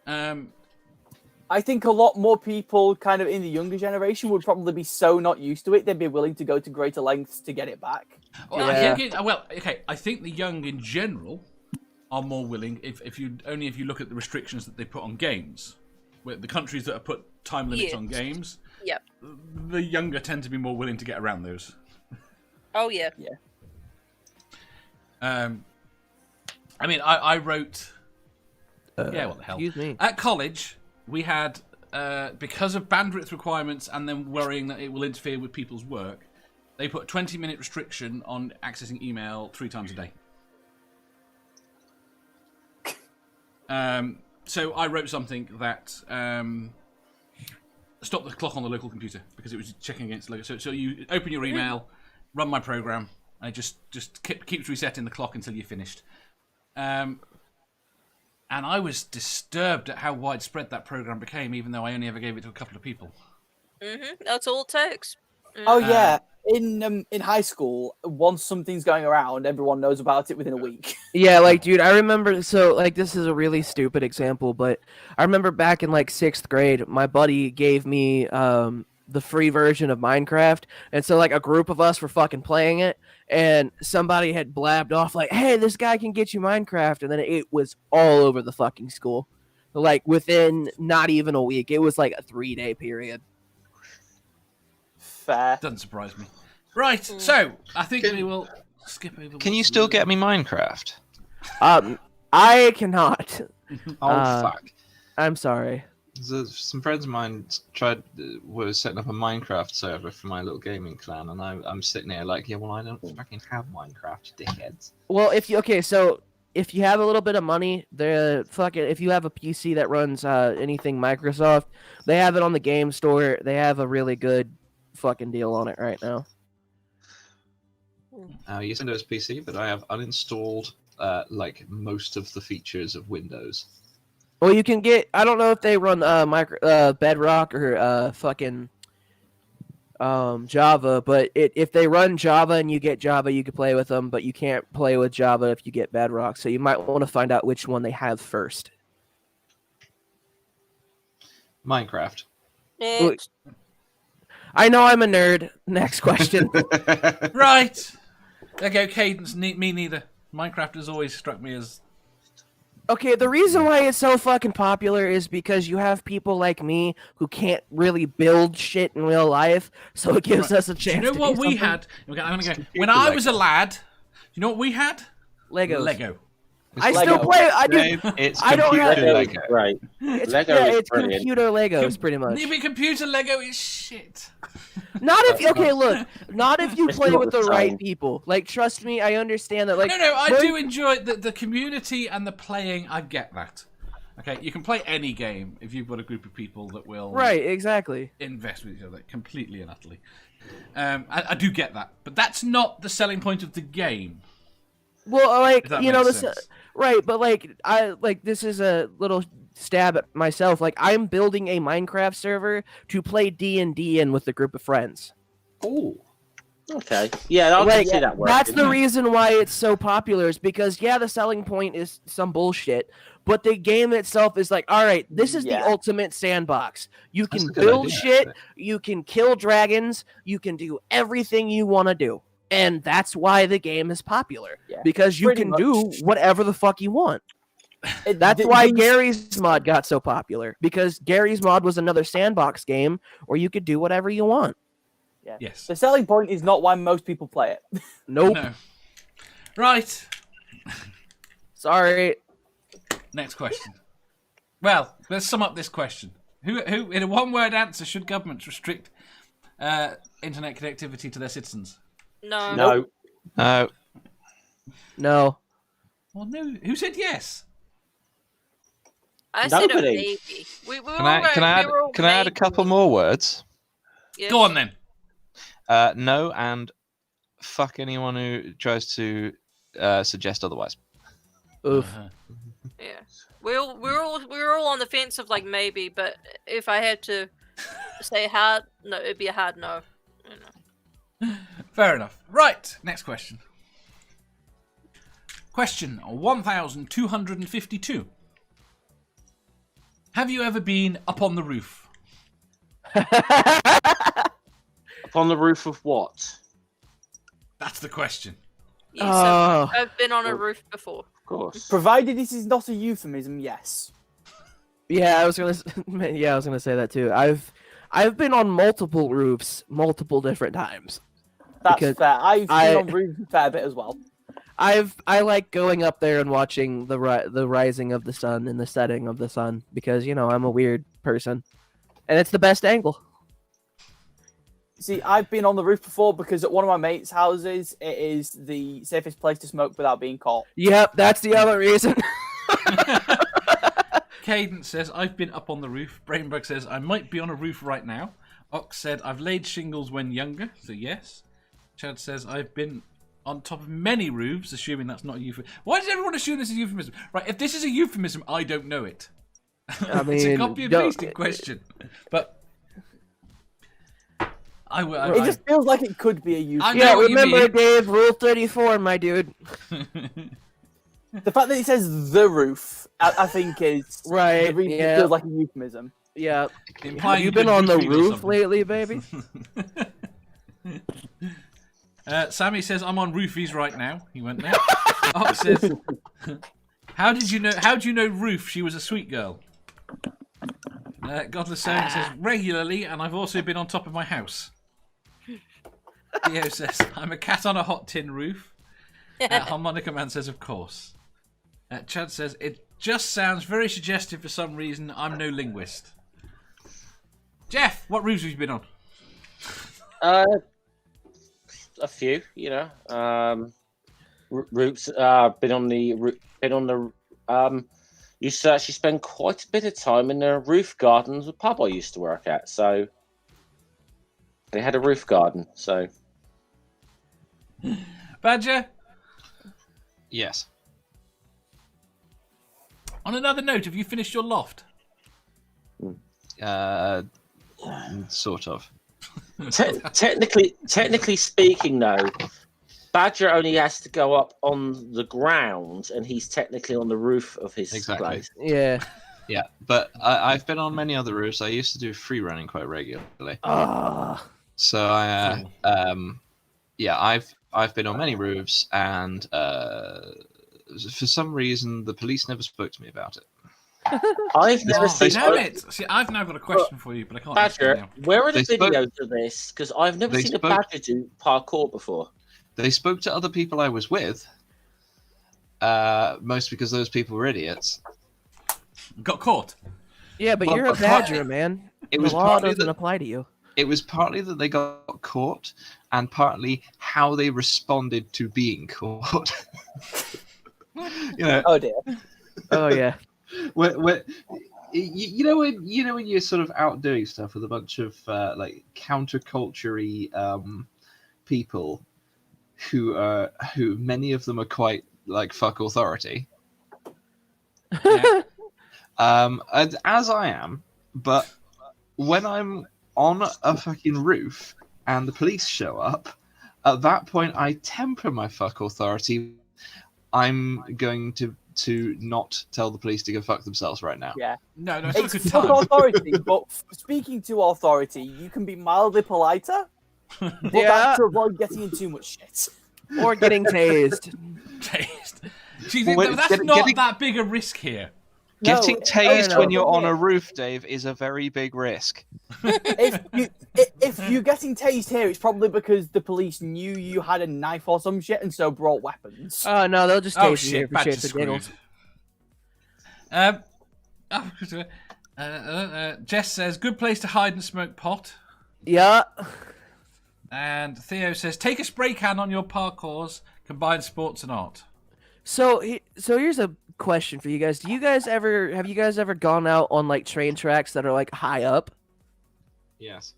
I think a lot more people kind of in the younger generation would probably be so not used to it, they'd be willing to go to greater lengths to get it back. Well, I think the young in general are more willing if you look at the restrictions that they put on games. Where the countries that have put time limits on games, the younger tend to be more willing to get around those. Oh, yeah. I mean, I wrote... what the hell? Excuse me. At college, we had, because of bandwidth requirements and then worrying that it will interfere with people's work, they put a 20-minute restriction on accessing email 3 times a day. So I wrote something that stopped the clock on the local computer because it was checking against the local. So you open your email, run my program, and it just keeps resetting the clock until you're finished. And I was disturbed at how widespread that program became, even though I only ever gave it to a couple of people. That's all it takes. Oh yeah, in high school, once something's going around, everyone knows about it within a week. Yeah, like, dude, I remember. So, like, this is a really stupid example, but I remember back in like 6th grade, my buddy gave me the free version of Minecraft, and so like a group of us were fucking playing it, and somebody had blabbed off like, "Hey, this guy can get you Minecraft," and then it was all over the fucking school, like within not even a week. It was like a 3-day period. Fair. Doesn't surprise me. Right, so I think we will skip over. Can you still get me Minecraft? I cannot. Oh fuck! I'm sorry. So some friends of mine were setting up a Minecraft server for my little gaming clan, and I'm sitting here like, yeah, well, I don't fucking have Minecraft, dickheads. Well, if you have a little bit of money, if you have a PC that runs anything Microsoft, they have it on the game store. They have a really good fucking deal on it right now. Yes, Windows PC, but I have uninstalled like most of the features of Windows. Well, you can get. I don't know if they run Bedrock or fucking Java, but if they run Java and you get Java, you can play with them, but you can't play with Java if you get Bedrock. So you might want to find out which one they have first. Minecraft. Next. I know I'm a nerd. Next question. Right. Okay, Cadence. Me neither. Minecraft has always struck me as. Okay, the reason why it's so fucking popular is because you have people like me who can't really build shit in real life, so it gives us a chance. Do you know what we had? Okay, I'm gonna go. When I was a lad, you know what we had? Legos. Lego. I still play. I do. It's I don't have computer Lego. Right. It's, Lego yeah, is it's brilliant. computer Legos, pretty much. Maybe computer Lego is shit. Not if okay, look, not if you It's play not with the the right same. people. Like, trust me, I understand that. Like, No, I do enjoy the community and the playing. I get that. Okay, you can play any game if you've got a group of people that will right, exactly. invest with each other completely and utterly. I do get that, but that's not the selling point of the game. Well, like, If that you know, makes this sense. right, but like this is a little stab at myself. Like, I'm building a Minecraft server to play D&D in with a group of friends. Oh. Okay. Yeah, I can see that working. That's the reason why it's so popular, is because, yeah, the selling point is some bullshit, but the game itself is like, all right, this is the ultimate sandbox. You can That's a good build idea, shit, actually. you can kill dragons, you can do everything you want to do. And that's why the game is popular, because you Pretty can much. do whatever the fuck you want. That's why Gary's mod got so popular, because Gary's mod was another sandbox game where you could do whatever you want. Yeah. Yes. The selling point is not why most people play it. Nope. No. Right. Sorry. Next question. Well, let's sum up this question. Who in a one-word answer, should governments restrict internet connectivity to their citizens? No. No. No. Well, no. Who said yes? I said a Nobody. maybe. We were Can I add a couple more words? Yes. Go on then. No, and fuck anyone who tries to suggest otherwise. Oof. Yeah. We're all on the fence of like maybe, but if I had to say hard, no, it'd be a hard no. You know. Fair enough. Right. Next question. Question 1252. Have you ever been up on the roof? Upon the roof of what? That's the question. Yes, Oh. I've been on a roof before. Of course. Provided this is not a euphemism, yes. Yeah, I was gonna say that too. I've been on multiple roofs, multiple different times. That's Because fair. I've been on roofs a fair bit as well. I like going up there and watching the rising of the sun and the setting of the sun, because, you know, I'm a weird person, and it's the best angle. See, I've been on the roof before because at one of my mates' houses, it is the safest place to smoke without being caught. Yep, that's the other reason. Cadence says, I've been up on the roof. Brainbug says, I might be on a roof right now. Ox said, I've laid shingles when younger, so yes. Chad says, I've been on top of many roofs, assuming that's not a euphemism. Why does everyone assume this is a euphemism? Right, if this is a euphemism, I don't know it. I mean, it's a copy and pasting question. But It just feels like it could be a euphemism. I know Yeah, what you remember, mean. Dave, Rule 34, my dude. The fact that it says the roof, I think is Right, the reason yeah. it feels like a euphemism. Yeah. Implying Have you could been on the retweet or roof something. lately, baby? Sammy says, I'm on roofies right now. He went there. Ox says, how do you know Roof? She was a sweet girl. Godless Scummer says, regularly, and I've also been on top of my house. Theo says, I'm a cat on a hot tin roof. Harmonica Man says, of course. Chad says, it just sounds very suggestive for some reason. I'm no linguist. Jeff, what roofs have you been on? A few, you know. Roofs. Been on the. Used to actually spend quite a bit of time in the roof gardens, the pub I used to work at. So they had a roof garden. So Badger? Yes. On another note, have you finished your loft? Sort of. technically speaking, though, Badger only has to go up on the ground, and he's technically on the roof of his Exactly. place. Yeah. Yeah, but I've been on many other roofs. I used to do free running quite regularly. So I've been on many roofs, and for some reason the police never spoke to me about it. I've never seen. Damn it! See, I've now got a question for you, but I can't answer it Badger, now. where are the They spoke- videos of this? Because I've never They seen a spoke- Badger do parkour before. They spoke to other people I was with, mostly because those people were idiots. Got caught. Yeah, but Well, you're a but badger, partly- man. It The was law partly doesn't that apply to you. it was partly that they got caught, and partly how they responded to being caught. You know, Oh dear. Oh, yeah. you know when you're sort of out doing stuff with a bunch of like counterculture-y people who many of them are quite like fuck authority. Yeah. And as I am, but when I'm on a fucking roof and the police show up, at that point I temper my fuck authority. I'm going to not tell the police to go fuck themselves right now. Yeah. No, it's not a good It's fuck time. authority, but speaking to authority, you can be mildly politer, but Yeah. that's to avoid getting in too much shit. Or getting tased. Taste. See, Well, that's getting- not that big a risk here. Getting tased no. when you're on a roof, Dave, is a very big risk. If you're getting tased here, it's probably because the police knew you had a knife or some shit and so brought weapons. Oh, no, they'll just Oh tase you here shit, for Badger's shits and screwed. giggles. Jess says, good place to hide and smoke pot. Yeah. And Theo says, take a spray can on your parkours, combine sports and art. So here's a question for you guys. Have you guys ever gone out on like train tracks that are like high up? Yes.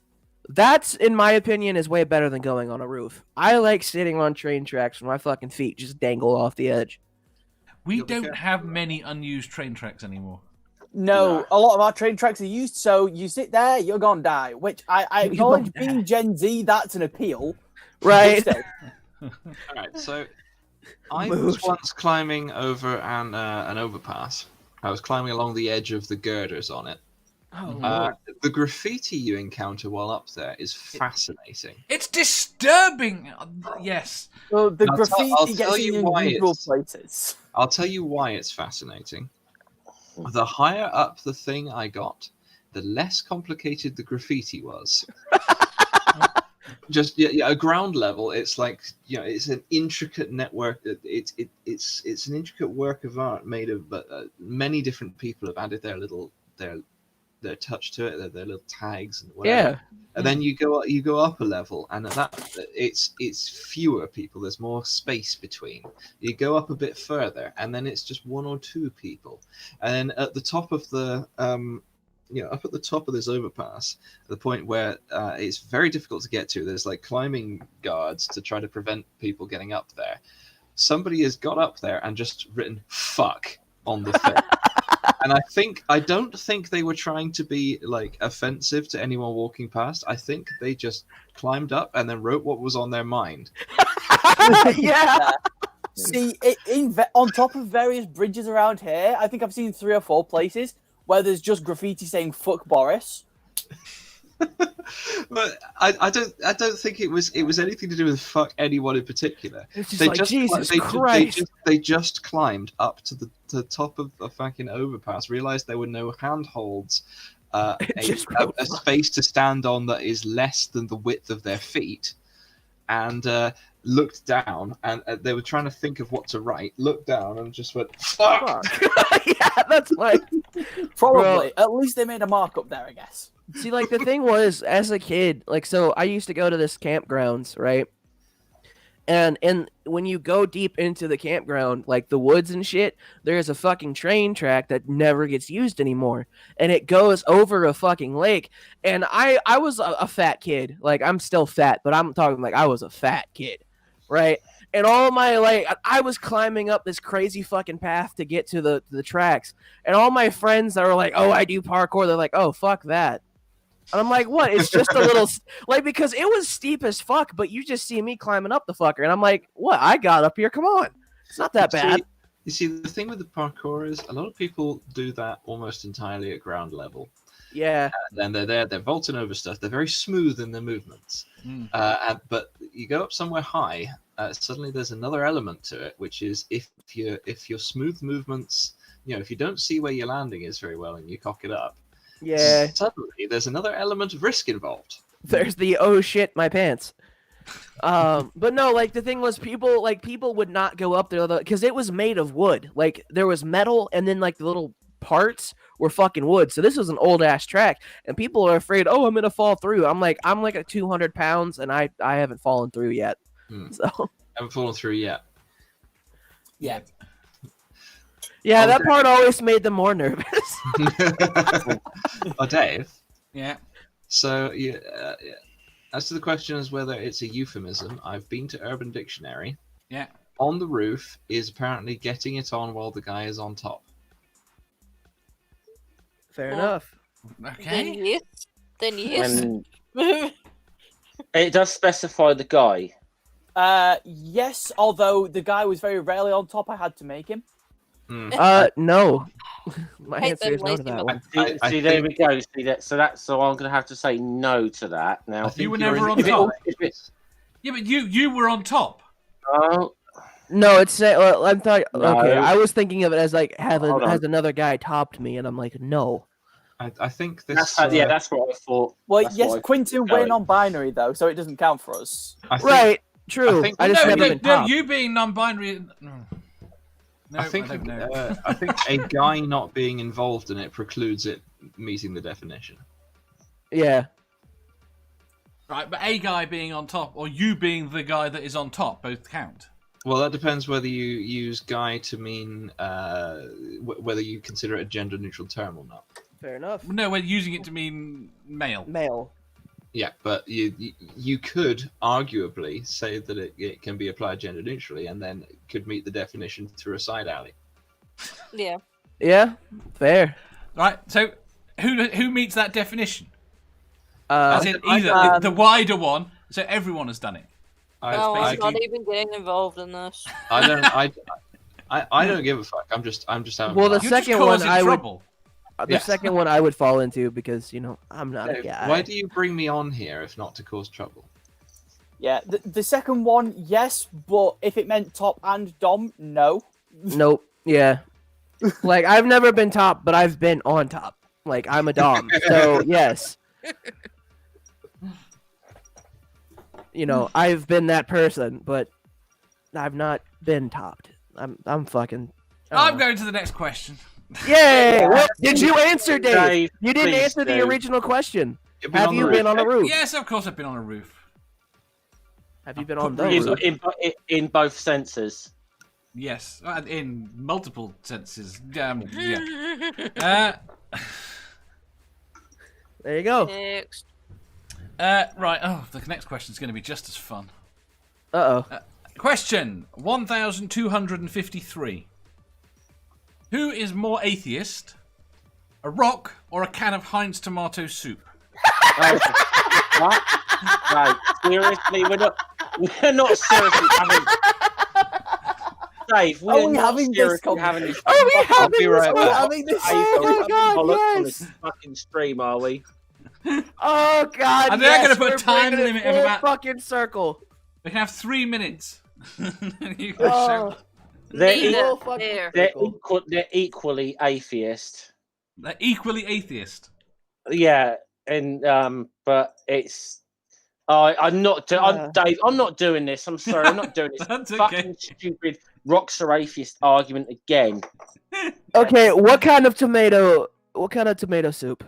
That's, in my opinion, is way better than going on a roof. I like sitting on train tracks where my fucking feet just dangle off the edge. We You'll be don't careful. have many unused train tracks anymore. No, a lot of our train tracks are used, so you sit there, you're gonna die. Which I You're acknowledge gonna being Gen Z, that's an appeal. Right. But still. All right. So I Mood. was once climbing over an overpass. I was climbing along the edge of the girders on it. Oh, The graffiti you encounter while up there is fascinating. It's disturbing. Yes. So the I'll graffiti tell gets you in why unusual it's- places. I'll tell you why it's fascinating. The higher up the thing I got, the less complicated the graffiti was. Just a ground level, it's like it's an intricate network. It's an intricate work of art made of, but many different people have added their touch to it, their little tags and whatever. yeah. And then you go up a level, and at that it's fewer people. There's more space between. You go up a bit further, and then it's just one or two people. And then at the top of the up at the top of this overpass, at the point where it's very difficult to get to, there's like climbing guards to try to prevent people getting up there. Somebody has got up there and just written "fuck" on the thing. And I don't think they were trying to be like offensive to anyone walking past. I think they just climbed up and then wrote what was on their mind. Yeah. See, on top of various bridges around here, I think I've seen 3 or 4 places where there's just graffiti saying "fuck Boris." But I don't think it was anything to do with fuck anyone in particular. It's just like, Jesus Christ. They just climbed up to the top of a fucking overpass, realized there were no handholds, a space to stand on that is less than the width of their feet, and looked down, and they were trying to think of what to write, looked down and just went, fuck! Yeah, that's like... Probably. At least they made a mark up there, I guess. See, like, the thing was, as a kid, like, so I used to go to this campgrounds, right? And when you go deep into the campground, like the woods and shit, there's a fucking train track that never gets used anymore. And it goes over a fucking lake. And I was a fat kid. Like, I'm still fat, but I'm talking like I was a fat kid, right? And all my, like, I was climbing up this crazy fucking path to get to the tracks. And all my friends that were like, oh, I do parkour, they're like, oh, fuck that. And I'm like, what? It's just a little, like, because it was steep as fuck, but you just see me climbing up the fucker. And I'm like, what? I got up here. Come on. It's not that bad. You see, the thing with the parkour is a lot of people do that almost entirely at ground level. Yeah. And then they're vaulting over stuff. They're very smooth in their movements. But you go up somewhere high, suddenly there's another element to it, which is if your smooth movements, if you don't see where your landing is very well and you cock it up, yeah, suddenly there's another element of risk involved. There's the oh shit my pants. But no, like the thing was people would not go up there because it was made of wood. Like there was metal and then like the little parts were fucking wood. So this was an old ass track and people are afraid, oh, I'm gonna fall through. I'm like at 200 pounds and I haven't fallen through yet. So haven't fallen through yet. Yeah. Yeah, that part always made them more nervous. Oh, Dave. Yeah. So, as to the question as whether it's a euphemism, I've been to Urban Dictionary. Yeah. On the roof is apparently getting it on while the guy is on top. Fair enough. Okay. Then yes. It does specify the guy. Yes, although the guy was very rarely on top, I had to make him. No. My answer is no to that one. See, there we go. See that? So I'm going to have to say no to that now. You were never on top. Yeah, but you were on top. No, it's I'm talking. No. Okay, I was thinking of it as like has another guy topped me, and I'm like, no. I think this. That's what I thought. Well, yes, Quentin went on binary though, so it doesn't count for us. Right. True. I just never been topped. You being non-binary. No, I think a guy not being involved in it precludes it meeting the definition. Yeah. Right, but a guy being on top or you being the guy that is on top both count. Well, that depends whether you use guy to mean whether you consider it a gender-neutral term or not. Fair enough. No, we're using it to mean male. Male. Yeah, but you could arguably say that it can be applied gender neutrally and then could meet the definition through a side alley. Yeah. Yeah, fair. Right, so who meets that definition? As in either the wider one, so everyone has done it. I'm not even getting involved in this. I don't give a fuck. I'm just having. Well, the fun. second one I trouble. The second one I would fall into because I'm not a guy. Why do you bring me on here if not to cause trouble? Yeah, the second one, yes, but if it meant top and dom, no. Nope. Yeah. Like I've never been top, but I've been on top. Like I'm a dom, so yes. I've been that person, but I've not been topped. I'm fucking. I'm going to the next question. Yay! What did you answer, Dave? You didn't Please, answer the Dave. original question. Have you been on a roof? Yes, of course I've been on a roof. Have you been on those? In both senses. Yes, in multiple senses. Yeah. There you go. Next. Right. Oh, the next question is going to be just as fun. Question 1253. Who is more atheist, A rock or a can of Heinz tomato soup? What? No, seriously, we're not seriously having. Dave, Are we're we not having this seriously having this. Are we I'll be right We're back. having this. Oh my God, on yes. this fucking stream, are we? Oh God! Are they not yes, gonna put we're time bringing it limit of full about- fucking circle. We can have 3 minutes. You can Oh, shout. They're, Neither full fucking there. circle. they're equally atheist. They're equally atheist. Yeah, and but it's. I'm not. I'm Dave. I'm not doing this. I'm sorry. I'm not doing this. That's okay. Fucking stupid rocks are atheist argument again. Okay, what kind of tomato? What kind of tomato soup?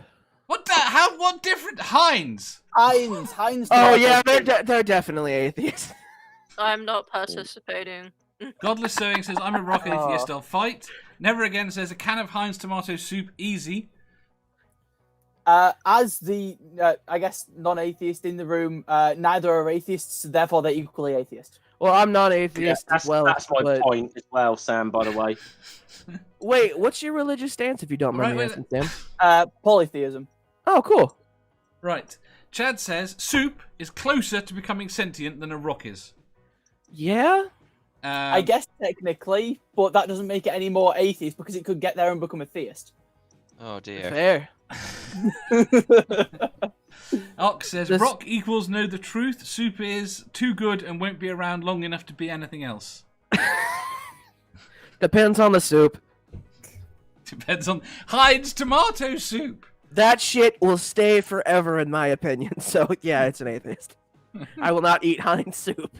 What the? How? What different? Heinz. Heinz. Oh tomato yeah, soup. they're definitely atheists. I'm not participating. Godless Sewing says, I'm a rock atheist, I'll fight. Never Again says, a can of Heinz tomato soup, easy. As the, I guess, non-atheist in the room, neither are atheists, therefore they're equally atheist. Well, I'm not atheist as well. That's my but... point as well, Sam. By the way. Wait, what's your religious stance, if you don't mind me Right, asking, Sam? Polytheism. Oh, cool. Right. Chad says, soup is closer to becoming sentient than a rock is. Yeah? I guess technically, but that doesn't make it any more atheist because it could get there and become a theist. Oh dear. Fair. Ox says, This- rock equals know the truth, soup is too good and won't be around long enough to be anything else. Depends on the soup. Depends on Heinz tomato soup. That shit will stay forever, in my opinion. So, yeah, it's an atheist. I will not eat Heinz soup.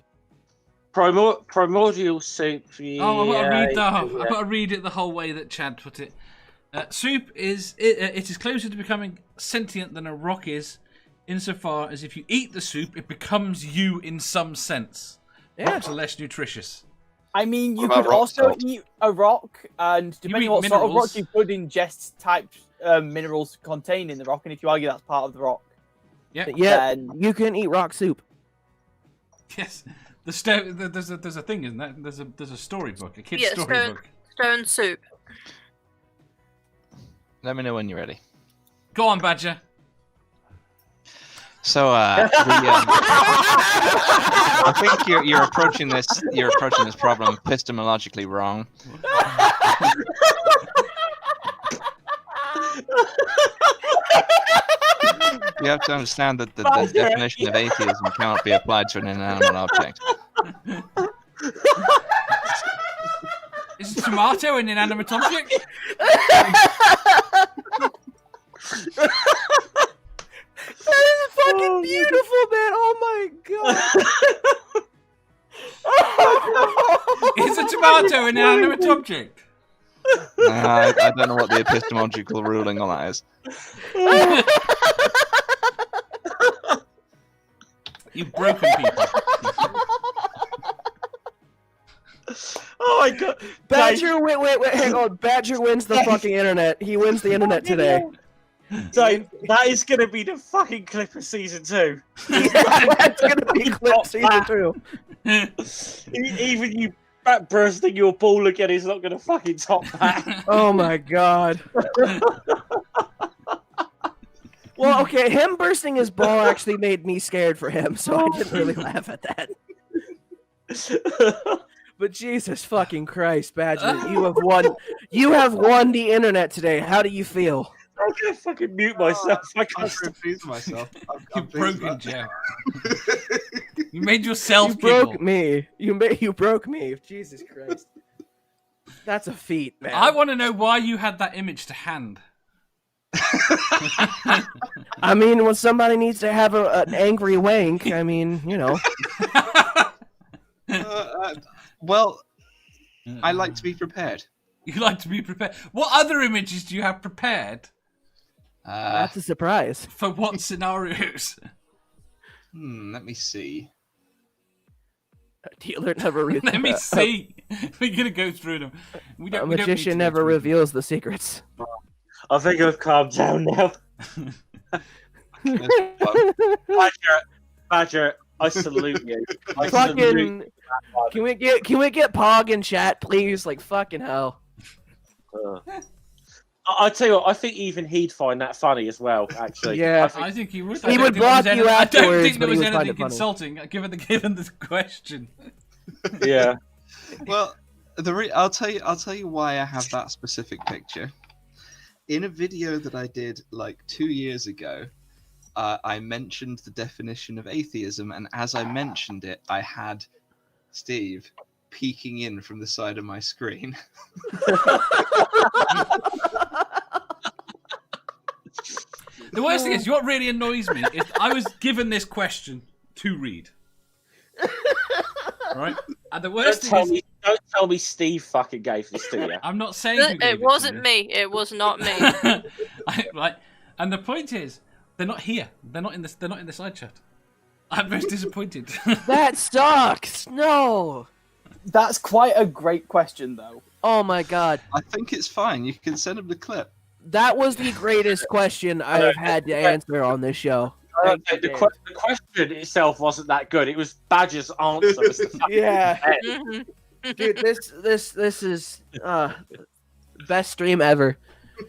Primordial soup. Yeah, Oh, I've got to read it the whole way that Chad put it. Soup is it is closer to becoming sentient than a rock is, insofar as if you eat the soup, it becomes you in some sense. Yeah. Rocks are less nutritious. I mean, you What about could rock also salt? eat a rock, and depending eat on what sort of minerals. rock you could ingest type minerals contained in the rock, and if you argue that's part of the rock, Yeah, then you can eat rock soup. Yes, there's a thing, isn't there? There's a storybook, a kid's Yeah, storybook. Stone soup. Let me know when you're ready. Go on, Badger. So, I think you're approaching this problem epistemologically wrong. You have to understand that the definition of atheism cannot be applied to an inanimate object. Is a tomato an inanimate object? That is fucking beautiful, man. Oh my god. Is a tomato an inanimate object? I don't know what the epistemological ruling on that is. You've broken people. Oh my god. Badger, wait, hang on. Badger wins the fucking internet. He wins the internet today. Dave, that is going to be the fucking clip of season 2. That's gonna be clip season 2. Even you back bursting your ball again is not going to fucking top that. Oh my god. Well, okay, him bursting his ball actually made me scared for him, so I didn't really laugh at that. But Jesus fucking Christ, Badger, you have won. You have won the internet today. How do you feel? I'm going to fucking mute myself. I I'm can't very pleased with myself. You've broken Jeff. You made yourself You broke giggle. me. You broke me. Jesus Christ. That's a feat, man. I want to know why you had that image to hand. I mean, when somebody needs to have an angry wank, I mean, you know. Well, I like to be prepared. You like to be prepared. What other images do you have prepared? That's a surprise. For what scenarios? Let me see. Dealer never reveals. Let me see. We're gonna go through them. A We don't need magician to never go through them. reveals the secrets. I think I've calmed down now. Badger, I salute you. I salute Fucking. you. Can we get Pog in chat, please? Like fucking hell. I tell you what, I think even he'd find that funny as well. Actually, Yeah. I think he would. He would block you I don't afterwards, think there but he was would find anything it funny. insulting given the question. yeah. Well, I'll tell you why I have that specific picture. In a video that I did like 2 years ago, I mentioned the definition of atheism, and as I mentioned it, I had Steve peeking in from the side of my screen. The worst thing is, what really annoys me is I was given this question to read. Right? And the worst thing is... Don't tell me Steve fucking gave this to you. I'm not saying who gave It wasn't me. It was not me. Right? And the point is, they're not here. They're not in the side chat. I'm most disappointed. That sucks. No. That's quite a great question, though. Oh my god. I think it's fine. You can send him the clip. That was the greatest question I have had to answer on this show. The question itself wasn't that good. It was Badger's answer. Yeah. Mhm. Dude, this is best stream ever.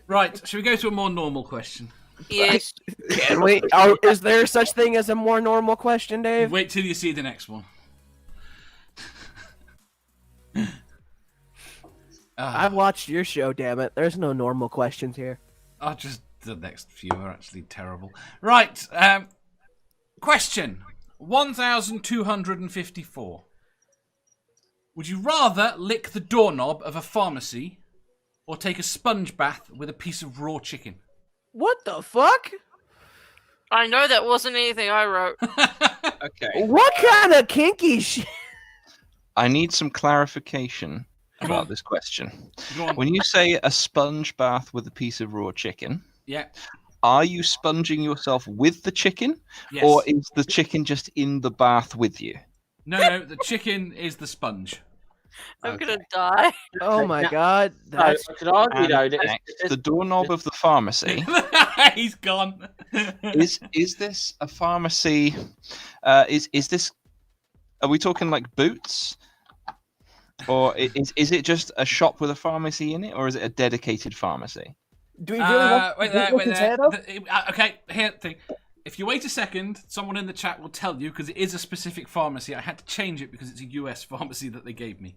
Right, should we go to a more normal question? Yes. Can we? Is there such thing as a more normal question, Dave? Wait till you see the next one. I've watched your show, damn it. There's no normal questions here. Just the next few are actually terrible. Right, question 1254. Would you rather lick the doorknob of a pharmacy or take a sponge bath with a piece of raw chicken? What the fuck? I know that wasn't anything I wrote. Okay. What kind of kinky shit? I need some clarification about this question. Go on. When you say a sponge bath with a piece of raw chicken, Yeah. are you sponging yourself with the chicken, Yes. or is the chicken just in the bath with you? No, the chicken is the sponge. I'm Okay. gonna die. Oh my god. That's I could argue though And that next, the doorknob of the pharmacy. He's gone. Is this a pharmacy? Is this? Are we talking like Boots, or is it just a shop with a pharmacy in it, or is it a dedicated pharmacy? Do we really want wait to look there. though? Okay, here thing. If you wait a second, someone in the chat will tell you because it is a specific pharmacy. I had to change it because it's a US pharmacy that they gave me.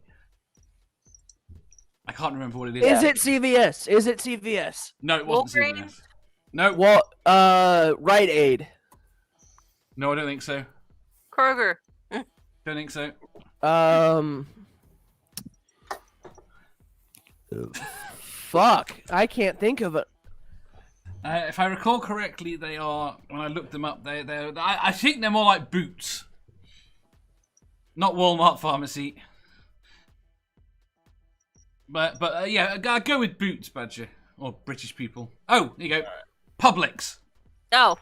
I can't remember what it is. Is it CVS? Is it CVS? No, it wasn't Walgreens? CVS. No, What? Rite Aid. no, I don't think so. Kroger. Don't think so. Fuck. I can't think of it. If I recall correctly, they are. When I looked them up, I think they're more like Boots, not Walmart pharmacy. But yeah, I go with Boots, Badger, or British people. Oh, there you go. Publix. Oh.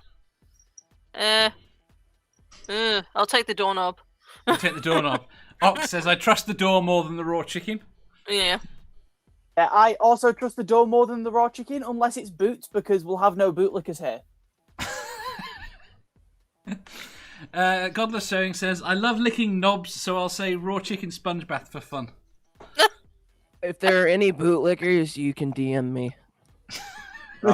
I'll take the doorknob. I'll take the doorknob. Ox says, I trust the door more than the raw chicken. Yeah. I also trust the door more than the raw chicken, unless it's Boots, because we'll have no bootlickers here. Godless Sewing says, I love licking knobs, so I'll say raw chicken sponge bath for fun. If there are any bootlickers, you can DM me. As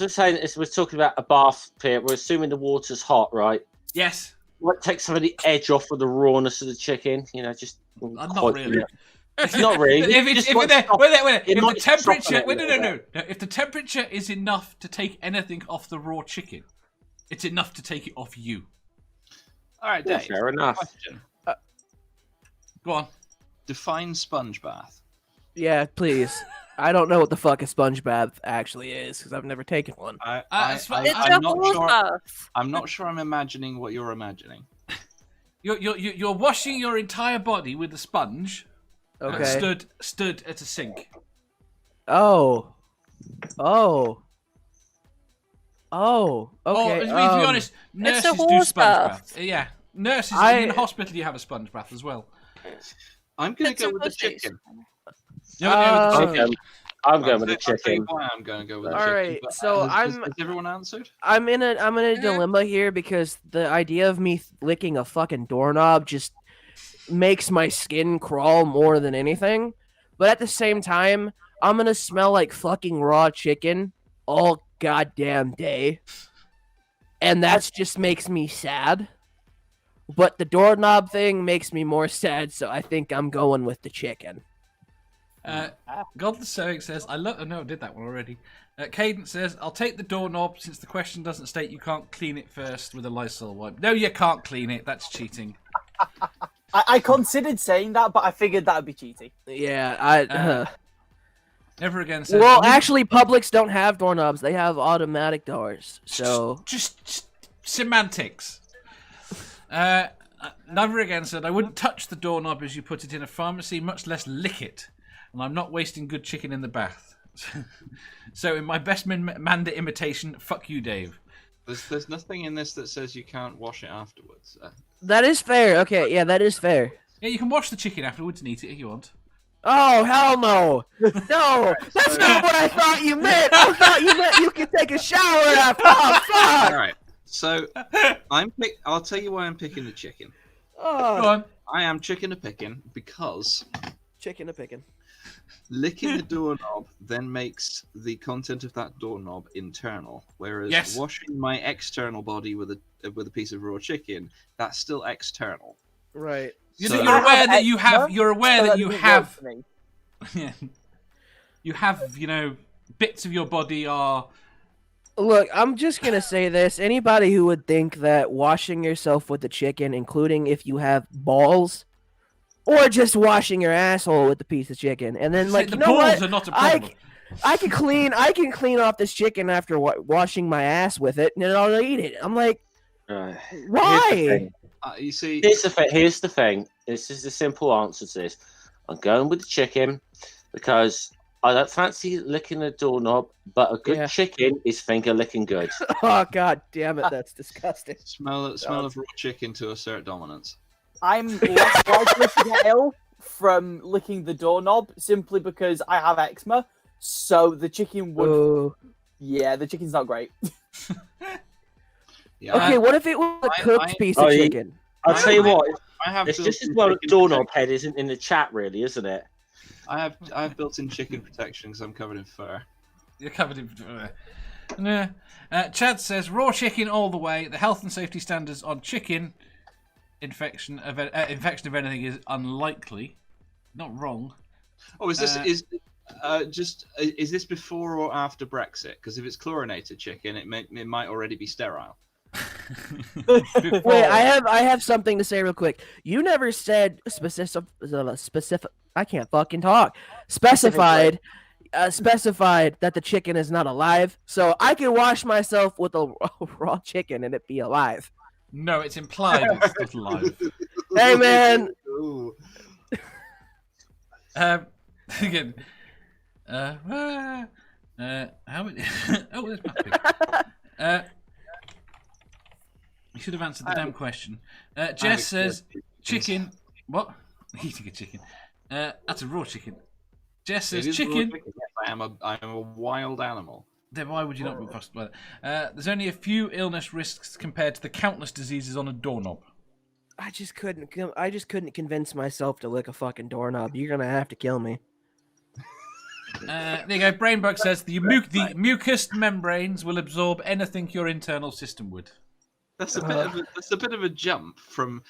we're saying, as we're talking about a bath here, we're assuming the water's hot, right? Yes. What takes some of the edge off of the rawness of the chicken? You know, just Not really. It's not really. If the temperature, wait, no. If the temperature is enough to take anything off the raw chicken, it's enough to take it off you. All right, Yeah, Dave. fair enough. Question. Go on. Define sponge bath. Yeah, please. I don't know what the fuck a sponge bath actually is because I've never taken one. It's a horse bath. I'm not sure I'm imagining what you're imagining. You're washing your entire body with a sponge. Okay. Stood at a sink. Oh. Okay. To be honest, nurses do horse sponge bath. baths. Yeah, nurses in hospital you have a sponge bath as well. I'm going It's to a go with the pussies. chicken. You're gonna go with the chicken. I'm going with the I'll tell you chicken. why I'm going to go with the All chicken. right, but so has I'm everyone answered? I'm in a dilemma here because the idea of me licking a fucking doorknob just makes my skin crawl more than anything. but at the same time, I'm gonna smell like fucking raw chicken all goddamn day, and that just makes me sad. But the doorknob thing makes me more sad, so I think I'm going with the chicken. Godless Scummer says, I love. Oh, no, I did that one already. Cadence says, I'll take the doorknob since the question doesn't state you can't clean it first with a Lysol wipe. No, you can't clean it. That's cheating. I considered saying that, but I figured that would be cheating. Yeah, Never again says. Well, actually, Publix don't have doorknobs. They have automatic doors. So just semantics. Never again said, I wouldn't touch the doorknob as you put it in a pharmacy, much less lick it. And I'm not wasting good chicken in the bath. So in my best Manda imitation, fuck you, Dave. There's nothing in this that says you can't wash it afterwards. that is fair. Okay, yeah, that is fair. Yeah, you can wash the chicken afterwards and eat it if you want. Oh, hell no. No, that's not what I thought you meant. I thought you meant you could take a shower after. Oh, fuck. All right. So I'll tell you why I'm picking the chicken. Go Oh, on. I am chicken a picking because chicken a picking. licking the doorknob then makes the content of that doorknob internal, whereas Yes. washing my external body with a piece of raw chicken, that's still external. Right. You're, So- you're aware that you eczema, have. You're aware so that you doesn't work have. for me. You have. Bits of your body are. Look, I'm just gonna say this. Anybody who would think that washing yourself with the chicken, including if you have balls, or just washing your asshole with a piece of chicken, and then like the you know balls what? are not a problem. I can clean off this chicken after washing my ass with it, and then I'll eat it. I'm like, Here's the why? thing. You see, Here's the thing. This is the simple answer to this. I'm going with the chicken because I don't fancy licking a doorknob, but a good Yeah. chicken is finger licking good. Oh god damn it, that's disgusting. smell of raw chicken to assert dominance. I'm less likely to get ill from licking the doorknob simply because I have eczema. So the chicken would. Ooh. Yeah, the chicken's not great. Yeah, Okay, what if it was a cooked piece of Oh, you- chicken? I'll tell you what. I have It's just as built-in well a chicken doorknob protection. head isn't in the chat, really, isn't it? I have built-in chicken protection because I'm covered in fur. You're covered in. Chad says raw chicken all the way. The health and safety standards on chicken infection of anything is unlikely. Not wrong. Oh, is this before or after Brexit? Because if it's chlorinated chicken, it might already be sterile. Wait, I have something to say real quick. You never said specific. I can't fucking talk. Specified that the chicken is not alive, so I can wash myself with a raw chicken and it be alive. No, it's implied it's not alive. Hey man, Ooh. Again. How many? Oh, there's my pig. You should have answered the damn question. Jess says chicken. What? Eating a chicken. That's a raw chicken. Jess It says is raw chicken. Yes, I am a wild animal. Then why would you not be fussed by that? There's only a few illness risks compared to the countless diseases on a doorknob. I just couldn't convince myself to lick a fucking doorknob. You're gonna have to kill me. There you go. Brainbug says the mucous membranes will absorb anything your internal system would. That's a bit of a jump from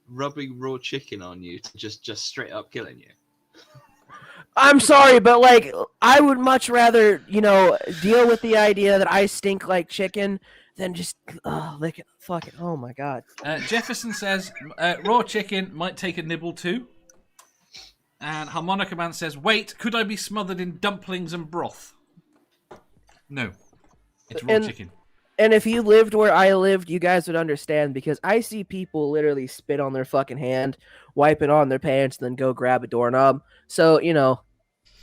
rubbing raw chicken on you to just straight up killing you. I'm sorry, but like I would much rather, deal with the idea that I stink like chicken than just lick it. Fucking oh my god. Jefferson says raw chicken might take a nibble too. And Harmonica Man says, wait, could I be smothered in dumplings and broth? No. It's raw chicken. And if you lived where I lived, you guys would understand because I see people literally spit on their fucking hand, wipe it on their pants, and then go grab a doorknob. So,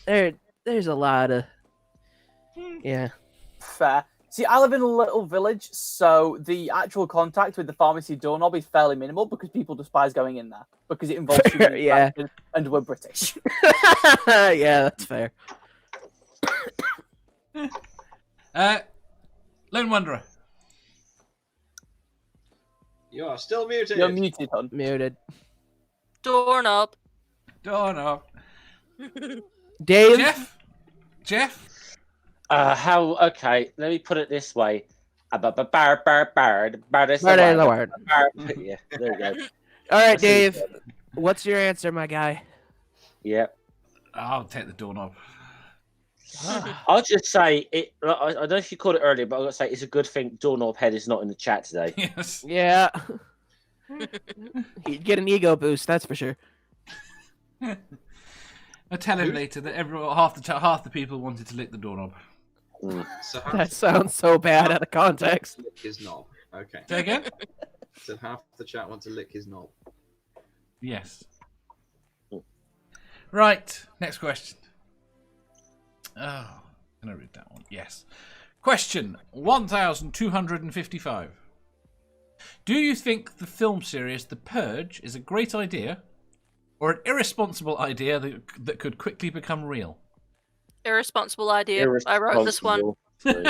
there's a lot of yeah. Fair. See, I live in a little village, so the actual contact with the pharmacy doorknob is fairly minimal because people despise going in there because it involves human Yeah. interaction, and we're British. Yeah, that's fair. Lone Wanderer. You are still muted. You're muted, hon. Muted. Doorknob. Doorknob. Dave? Jeff? Okay, let me put it this way. Yeah, there you go. All right, Dave. What's your answer, my guy? Yep. I'll take the doorknob. I'll just say it. I don't know if you called it earlier, but I'll say it's a good thing Doorknob Head is not in the chat today. Yes. Yeah. He'd get an ego boost, that's for sure. I tell him later that half the people wanted to lick the doorknob. So That sounds so bad out of context. lick his knob. Okay. Say again? So half the chat want to lick his knob. Yes. Right. Next question. Oh, can I read that one? Yes. Question 1255. Do you think the film series The Purge is a great idea or an irresponsible idea that could quickly become real? Irresponsible idea. I wrote this one. I'm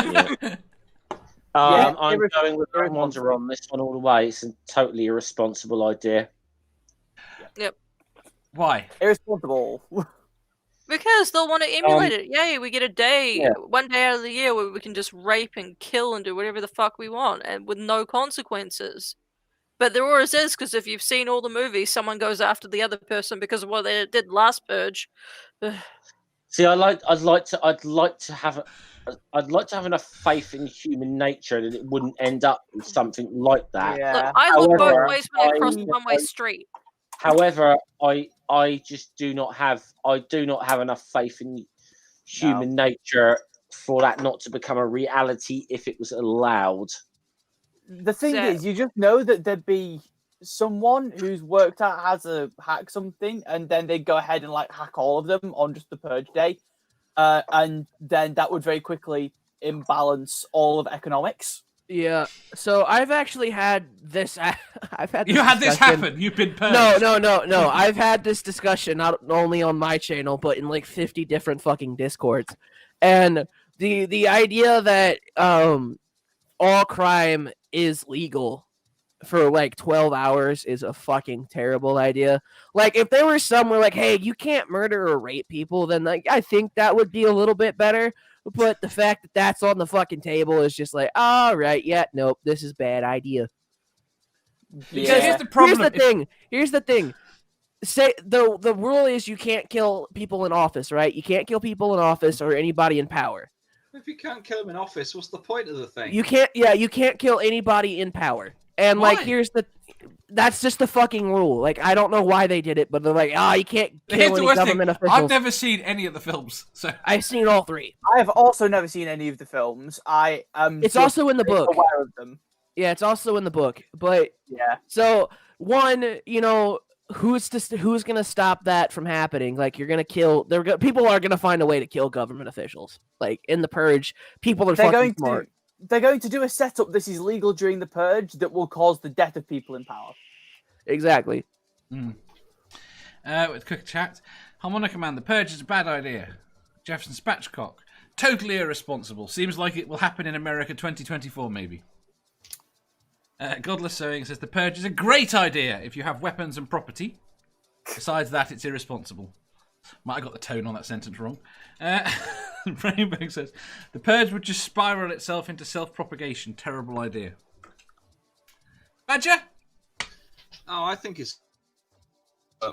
going with Wander on this one all the way. It's a totally irresponsible idea. Yep. Why? Irresponsible. Because they'll want to emulate it. Yay, we get one day out of the year where we can just rape and kill and do whatever the fuck we want and with no consequences. But there always is, because if you've seen all the movies, someone goes after the other person because of what they did last Purge. See, I'd like to have enough faith in human nature that it wouldn't end up with something like that. Yeah. Look, I look both ways when I cross the one-way street. However, I just do not have enough faith in human nature for that not to become a reality if it was allowed. The thing is, you just know that there'd be someone who's worked out how to hack something, and then they go ahead and like hack all of them on just the Purge day, and then that would very quickly imbalance all of economics. Yeah, so I've actually had this. You had this happen. You've been purged. No. I've had this discussion not only on my channel, but in like 50 different fucking discords, and the idea that all crime is legal for like 12 hours is a fucking terrible idea. Like if there were somewhere like, hey, you can't murder or rape people, then like I think that would be a little bit better. But the fact that that's on the fucking table is just like, all right, yeah, nope, this is a bad idea. Because here's the problem. Here's the thing. Say the rule is you can't kill people in office, right? You can't kill people in office or anybody in power. If you can't kill him in office, what's the point of the thing? You can't kill anybody in power. And why? Like that's just the fucking rule. Like I don't know why they did it, but they're like, you can't kill any government officials. I've never seen any of the films, so I've seen all three. I have also never seen any of the films. I am. It's also in the book. Aware of them. Yeah, it's also in the book. But yeah. So one, who's gonna stop that from happening? Like you're gonna kill. People are gonna find a way to kill government officials. Like in the Purge, people are fucking smart. They're going to do a setup. This is legal during the Purge that will cause the death of people in power. Exactly. With quick chat, Harmonica Man, the Purge is a bad idea. Jefferson Spatchcock, totally irresponsible. Seems like it will happen in America 2024, maybe. Godless Sewing says the Purge is a great idea if you have weapons and property. Besides that, it's irresponsible. Might have got the tone on that sentence wrong. Rainbow says the Purge would just spiral itself into self-propagation. Terrible idea. Badger? Oh, I think it's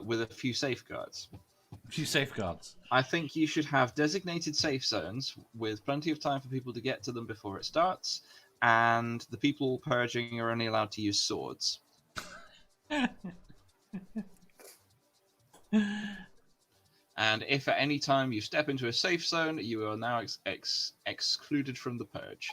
with a few safeguards. A few safeguards. I think you should have designated safe zones with plenty of time for people to get to them before it starts, and the people purging are only allowed to use swords. And if at any time you step into a safe zone, you are now excluded from the purge.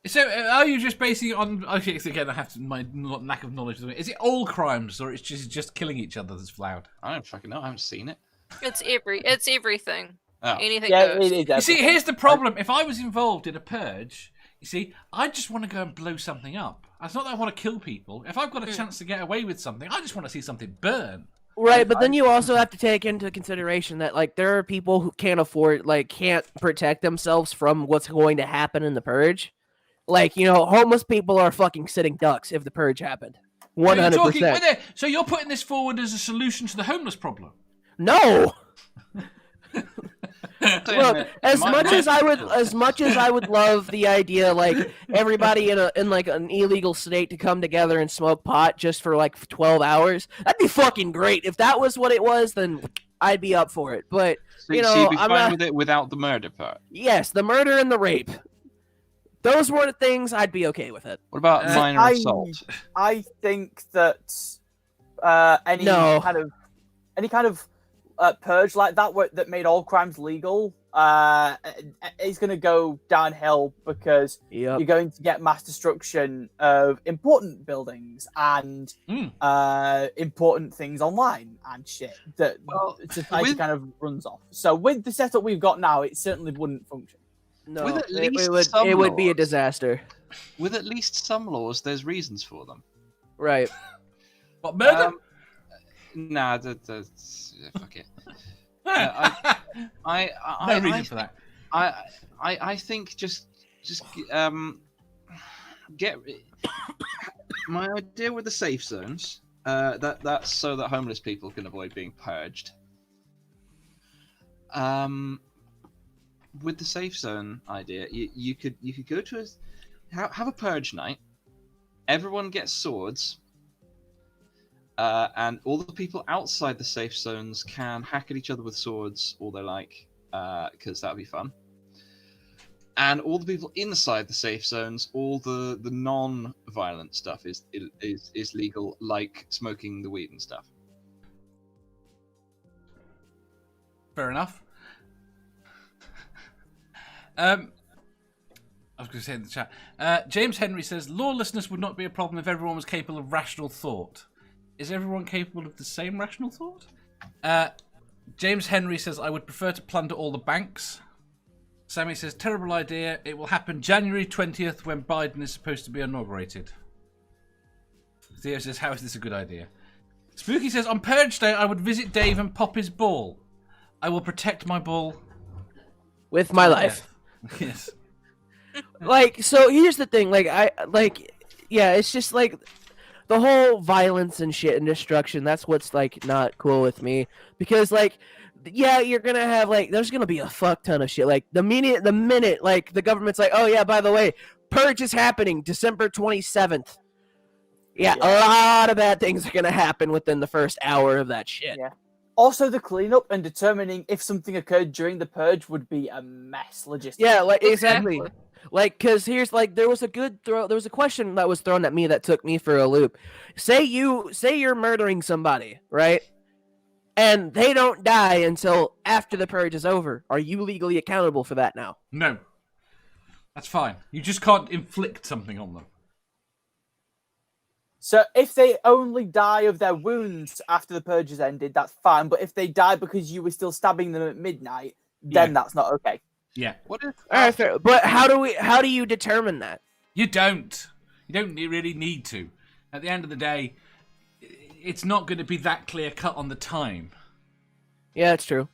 So, are you just basing it on? Okay, so again, I have my lack of knowledge. Is it all crimes, or it's just killing each other that's allowed? I don't fucking know. I haven't seen it. It's everything. Oh. Anything Yeah, goes. it is. You see, here's the problem. If I was involved in a purge, you see, I just want to go and blow something up. It's not that I want to kill people. If I've got a chance to get away with something, I just want to see something burn. Right, but then you also have to take into consideration that, like, there are people who can't protect themselves from what's going to happen in the Purge. Like, homeless people are fucking sitting ducks if the Purge happened. 100%. So you're putting this forward as a solution to the homeless problem? No. Look, as much as I would love the idea, like everybody in like an illegal state to come together and smoke pot just for like 12 hours, that'd be fucking great. If that was what it was, then I'd be up for it. But So you'd be fine with it without the murder part. Yes, the murder and the rape. Those were the things I'd be okay with it. What about minor assault? I think that any kind of purge like that that made all crimes legal is going to go downhill because you're going to get mass destruction of important buildings and important things online and shit that society kind of runs off. So with the setup we've got now, it certainly wouldn't function. No, it would be a disaster. With at least some laws, there's reasons for them. Right. What, murder? Nah, fuck it. No reason for that. I think just get my idea with the safe zones. That's so that homeless people can avoid being purged. With the safe zone idea, you could go to have a purge night. Everyone gets swords. And all the people outside the safe zones can hack at each other with swords all they like, because that would be fun. And all the people inside the safe zones, all the non-violent stuff is legal, like smoking the weed and stuff. Fair enough. I was going to say in the chat. James Henry says, lawlessness would not be a problem if everyone was capable of rational thought. Is everyone capable of the same rational thought? James Henry says, I would prefer to plunder all the banks. Sammy says, terrible idea. It will happen January 20th when Biden is supposed to be inaugurated. Theo says, how is this a good idea? Spooky says, on Purge Day, I would visit Dave and pop his ball. I will protect my ball. With my life. Yes. Like, so here's the thing. It's just like... the whole violence and shit and destruction, that's what's, like, not cool with me. Because, like, yeah, you're gonna have, like, there's gonna be a fuck ton of shit. Like, the minute, like, the government's like, oh, yeah, by the way, Purge is happening December 27th. Yeah, a lot of bad things are gonna happen within the first hour of that shit. Yeah. Also, the cleanup and determining if something occurred during the Purge would be a mess logistically. Yeah, like, exactly. Like, because here's, like, there was a question that was thrown at me that took me for a loop. Say you're murdering somebody, right? And they don't die until after the purge is over. Are you legally accountable for that now? No. That's fine. You just can't inflict something on them. So if they only die of their wounds after the purge has ended, that's fine. But if they die because you were still stabbing them at midnight, then that's not okay. Yeah. What if? All right, fair. But how do you determine that? You don't. You don't really need to. At the end of the day, it's not going to be that clear cut on the time. Yeah, it's true.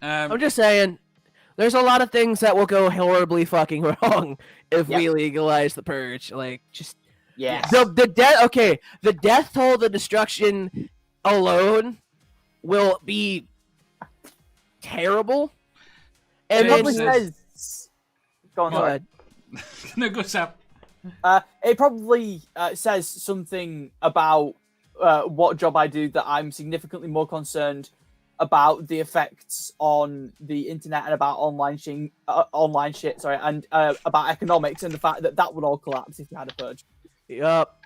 I'm just saying, there's a lot of things that will go horribly fucking wrong if we legalize the purge. Like, just the death toll, the destruction alone will be terrible. And it probably says... Go on. No, go Sam. It probably says something about what job I do that I'm significantly more concerned about the effects on the internet and about online shit, and about economics and the fact that would all collapse if you had a purge. Yup.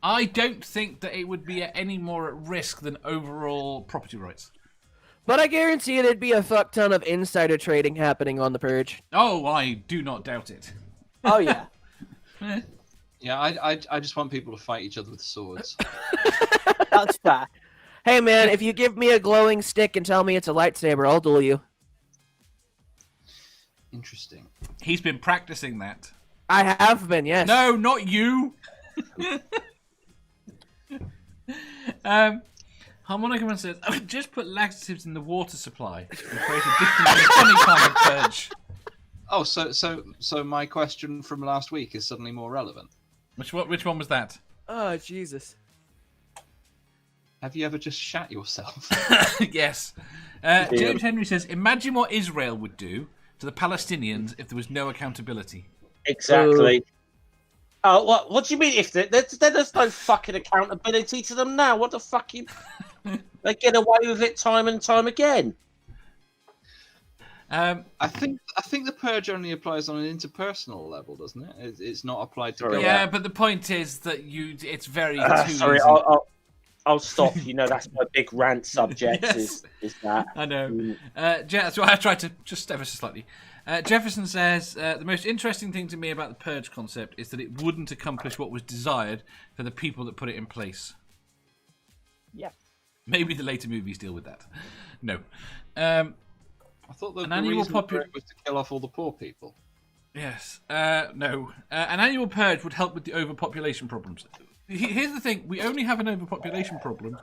I don't think that it would be any more at risk than overall property rights. But I guarantee there'd be a fuck ton of insider trading happening on the purge. Oh, I do not doubt it. Oh, yeah. Yeah, I just want people to fight each other with swords. That's fair. Hey, man, if you give me a glowing stick and tell me it's a lightsaber, I'll duel you. Interesting. He's been practicing that. I have been, yes. No, not you. Harmonica says, I would just put laxatives in the water supply and create a different and funny kind of purge. Oh, so my question from last week is suddenly more relevant. Which one was that? Oh, Jesus. Have you ever just shat yourself? Yes. James Henry says, imagine what Israel would do to the Palestinians if there was no accountability. Exactly. Oh, what do you mean? If there's no fucking accountability to them now, what the fuck? They get away with it time and time again. I think the purge only applies on an interpersonal level, doesn't it? It's not applied to. Sorry, Yeah, but the point is that it's very sorry, easy. I'll stop. You know, that's my big rant subject. Yes. Is that? I know. That's why I tried to just ever so slightly. Jefferson says, the most interesting thing to me about the purge concept is that it wouldn't accomplish what was desired for the people that put it in place. Yeah. Maybe the later movies deal with that. No. I thought the annual reason for it was to kill off all the poor people. Yes. No. An annual purge would help with the overpopulation problems. Here's the thing: we only have an overpopulation problem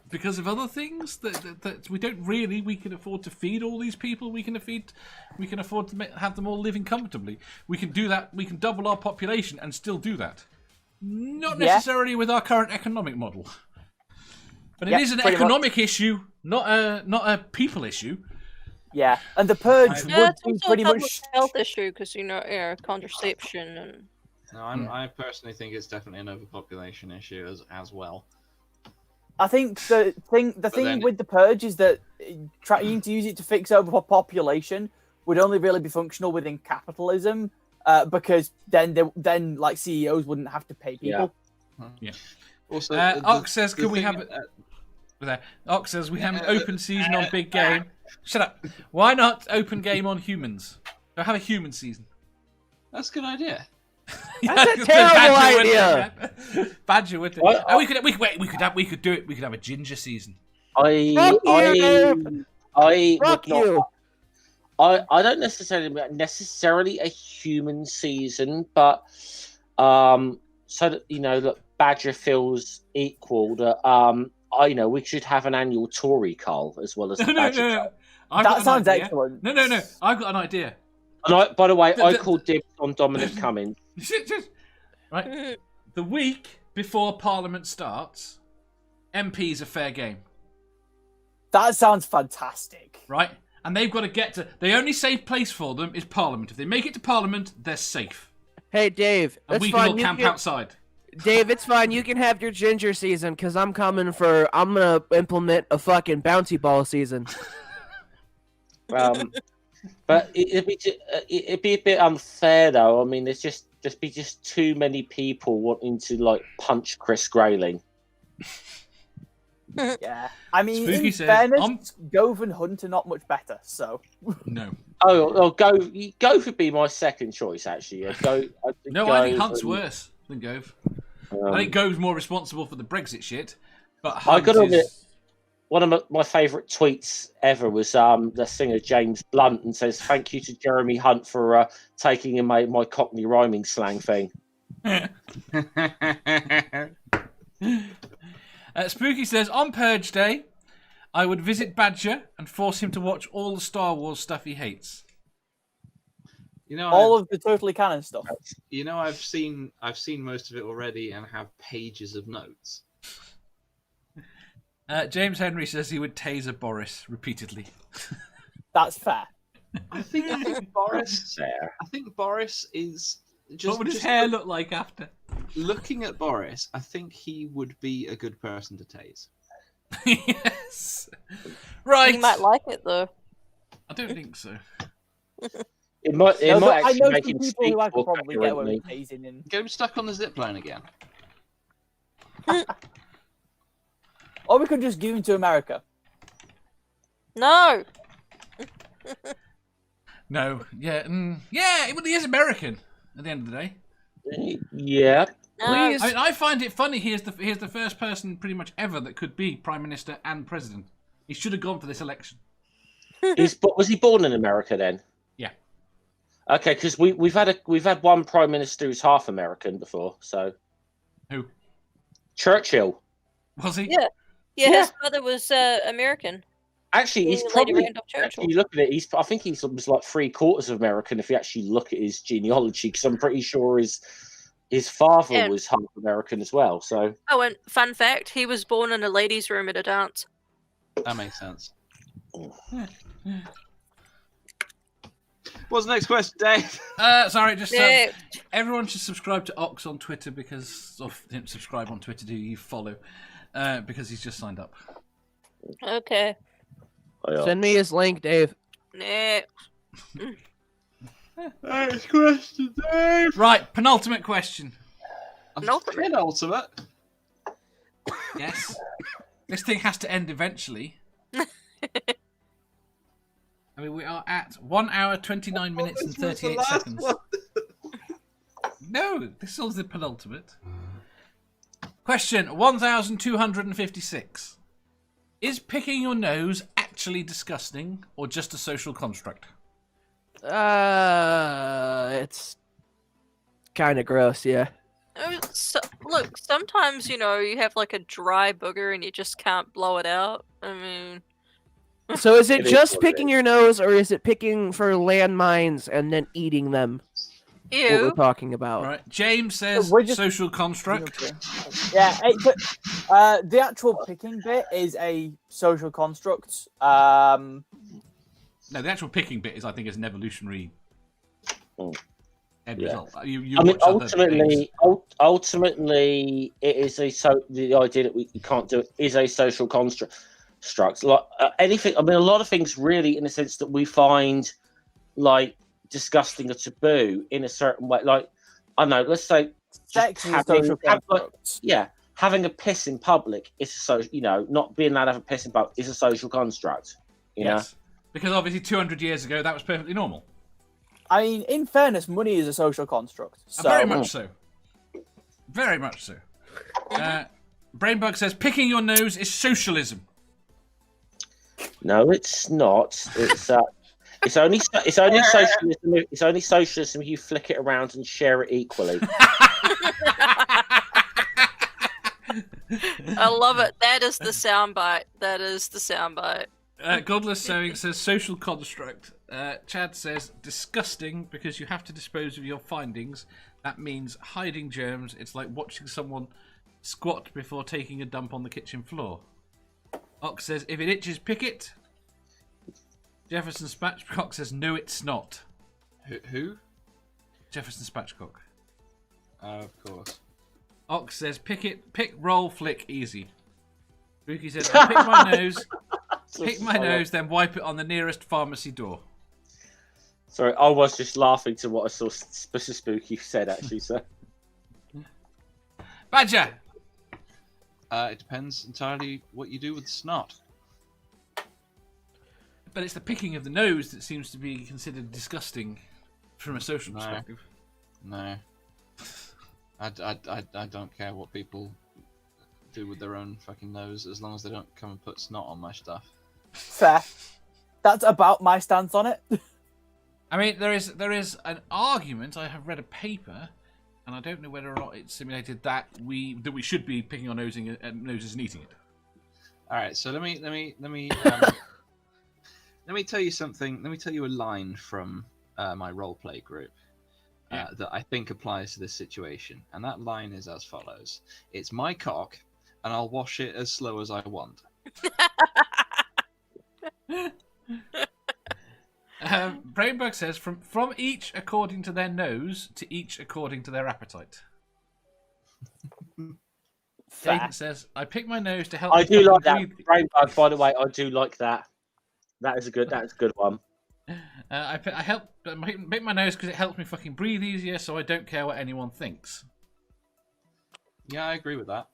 because of other things that we don't really. We can afford to feed all these people. We can afford to have them all living comfortably. We can do that. We can double our population and still do that. Not necessarily with our current economic model, but it is an economic issue, not a people issue. Yeah, and the purge would it's be also pretty a public much health issue because contraception and. No, I personally think it's definitely an overpopulation issue as well. I think the thing with the purge is that trying to use it to fix overpopulation would only really be functional within capitalism, because then like CEOs wouldn't have to pay people. Yeah. Also, Ox says, "Could we have?" Ox says, "We have an open season on Big Game." Shut up. Why not open game on humans? Or have a human season. That's a good idea. That's a terrible idea. Badger with it. We could do it. We could have a ginger season. I don't necessarily a human season, but so that that Badger feels equal. That we should have an annual Tory cull as well as the Badger cull. That sounds excellent. No. I've got an idea. And by the way, I called dibs on Dominic Cummings. Right. The week before Parliament starts, MPs are fair game. That sounds fantastic. Right? And they've got to get to... The only safe place for them is Parliament. If they make it to Parliament, they're safe. Hey, Dave. And we can all camp outside. Dave, it's fine. You can have your ginger season because I'm going to implement a fucking bouncy ball season. But it'd be a bit unfair, though. I mean, there's just too many people wanting to punch Chris Grayling. Yeah, I mean, Spooky in says, fairness, Gove and Hunt are not much better. So no. Gove would be my second choice, actually. I think Hunt's worse than Gove. I think Gove's more responsible for the Brexit shit, but I got to Hunt admit, is... one of my favourite tweets ever was the singer James Blunt, and says, "Thank you to Jeremy Hunt for taking in my Cockney rhyming slang thing." Spooky says, on Purge Day, I would visit Badger and force him to watch all the Star Wars stuff he hates. All of the totally canon stuff. I've seen most of it already and have pages of notes. James Henry says he would taser Boris repeatedly. That's fair. I think Boris. I think Boris is just. What would his hair look like after? Looking at Boris, I think he would be a good person to tase. Yes. Right. You might like it though. I don't think so. It might actually make him people speak who I could more probably get away coherently. with tasing and... Get him stuck on the zip line again. Or we could just give him to America. No. No. Yeah. Yeah. Well, he is American. At the end of the day. Yeah. Please. I mean, I find it funny. He is the first person pretty much ever that could be Prime Minister and President. He should have gone for this election. Was he born in America then? Yeah. Okay, because we've had one Prime Minister who's half American before. So. Who? Churchill. Was he? Yeah. Yeah, his father was American. Actually, he's probably. Actually, you look at it. I think he's like 3/4 of American if you actually look at his genealogy. Because I'm pretty sure his his father And- was half American as well. So Oh, and fun fact, he was born in a ladies' room at a dance. That makes sense. What's the next question, Dave? Sorry, just Yeah. everyone should subscribe to Ox on Twitter because didn't subscribe on Twitter. Do you follow? Because he's just signed up. Okay. Send me his link, Dave. Next. Next question, Dave. Right, penultimate question. Penultimate. Yes, this thing has to end eventually. I mean, we are at 1 hour, 29 minutes, and 38 seconds. No, this is the penultimate. Question 1256. Is picking your nose actually disgusting or just a social construct? It's kind of gross, yeah. Look, sometimes, you have like a dry booger and you just can't blow it out. I mean... So is it It is just what it picking is. your nose, or is it picking for landmines and then eating them? What we're Ew. talking about. All right, James says We're just- social construct. Yeah, the actual picking bit is a social construct. No, the actual picking bit is, I think, is an evolutionary end Yeah. result. You I mean, watch other things. ultimately, it is the idea that you can't do it is a social construct. Like anything, I mean, a lot of things really, in the sense that we find like disgusting or taboo in a certain way. Like, I don't know, let's say Sex is a having- social have- construct. having a piss in public is a social. Not being allowed to have a piss in public is a social construct. You know. Yes, because obviously 200 years ago that was perfectly normal. I mean, in fairness, money is a social construct. So Very much so. Very much so. Brainbug says picking your nose is socialism. No, it's not. It's only socialism. It's only socialism if you flick it around and share it equally. I love it. That is the soundbite. That is the soundbite. Godless Sewing says social construct. Chad says disgusting because you have to dispose of your findings. That means hiding germs. It's like watching someone squat before taking a dump on the kitchen floor. Ox says if it itches, pick it. Jefferson Spatchcock says no, it's not. Who? Jefferson Spatchcock. Of course. Ox says pick it, pick, roll, flick, easy. Spooky says I pick my nose, pick my nose, then wipe it on the nearest pharmacy door. Sorry, I was just laughing to what I saw Spooky said, actually, so. Badger! It depends entirely what you do with the snot. But it's the picking of the nose that seems to be considered disgusting from a social No. perspective. No. I don't care what people do with their own fucking nose as long as they don't come and put snot on my stuff. fair. That's about my stance on it. I mean, there is an argument. I have read a paper, and I don't know whether or not it simulated that we should be picking our noses and eating it. All right, so let me let me tell you something. Let me tell you a line from my roleplay group that I think applies to this situation, and that line is as follows: "It's my cock, and I'll wash it as slow as I want." Brainbug says from each according to their nose to each according to their appetite. Jaden says, "I pick my nose to help." I me do like that. breathe." Brainbug, by the way, I do like that. That's a good one. I pick my nose because it helps me fucking breathe easier, so I don't care what anyone thinks. Yeah, I agree with that.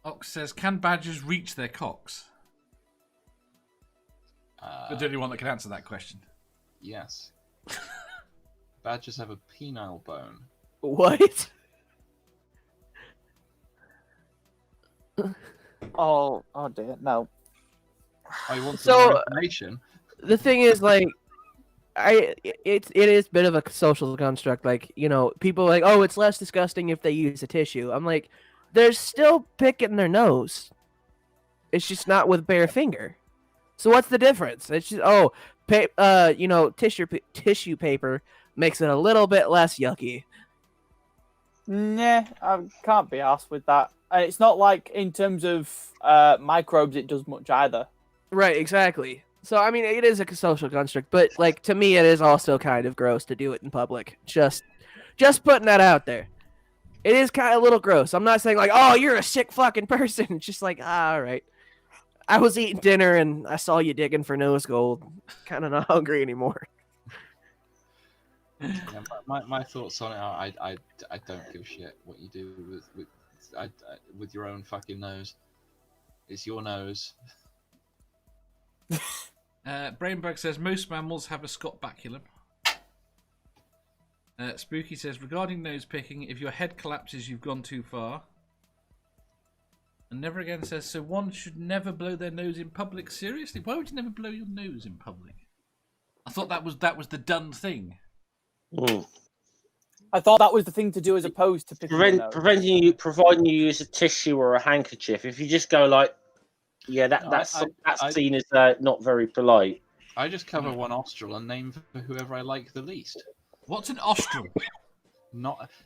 Ox says, "Can badgers reach their cocks?" There's only one that can answer that question. Yes. Badgers have a penile bone. What? Oh dear, no. I want So- some more information. The thing is, like, it is a bit of a social construct. Like, people are like, oh, it's less disgusting if they use a tissue. I'm like, they're still picking their nose. It's just not with bare finger. So what's the difference? It's just tissue paper makes it a little bit less yucky. Nah, I can't be asked with that. And it's not like in terms of microbes, it does much either. Right, exactly. So I mean, it is a social construct, but like to me, it is also kind of gross to do it in public. Just putting that out there. It is kind of a little gross. I'm not saying like, oh, you're a sick fucking person. It's just like, all right. I was eating dinner and I saw you digging for nose gold. Kind of not hungry anymore. Yeah, my thoughts on it are I don't give a shit what you do with your own fucking nose. It's your nose. Brainbug says most mammals have a scot baculum. Spooky says regarding nose picking, if your head collapses, you've gone too far. And Never Again says so one should never blow their nose in public. Seriously, why would you never blow your nose in public? I thought that was the done thing. I thought that was the thing to do as opposed to picking your nose. Providing you use a tissue or a handkerchief. If you just go like, yeah, that's seen as not very polite. I just cover one nostril and name for whoever I like the least. What's an nostril?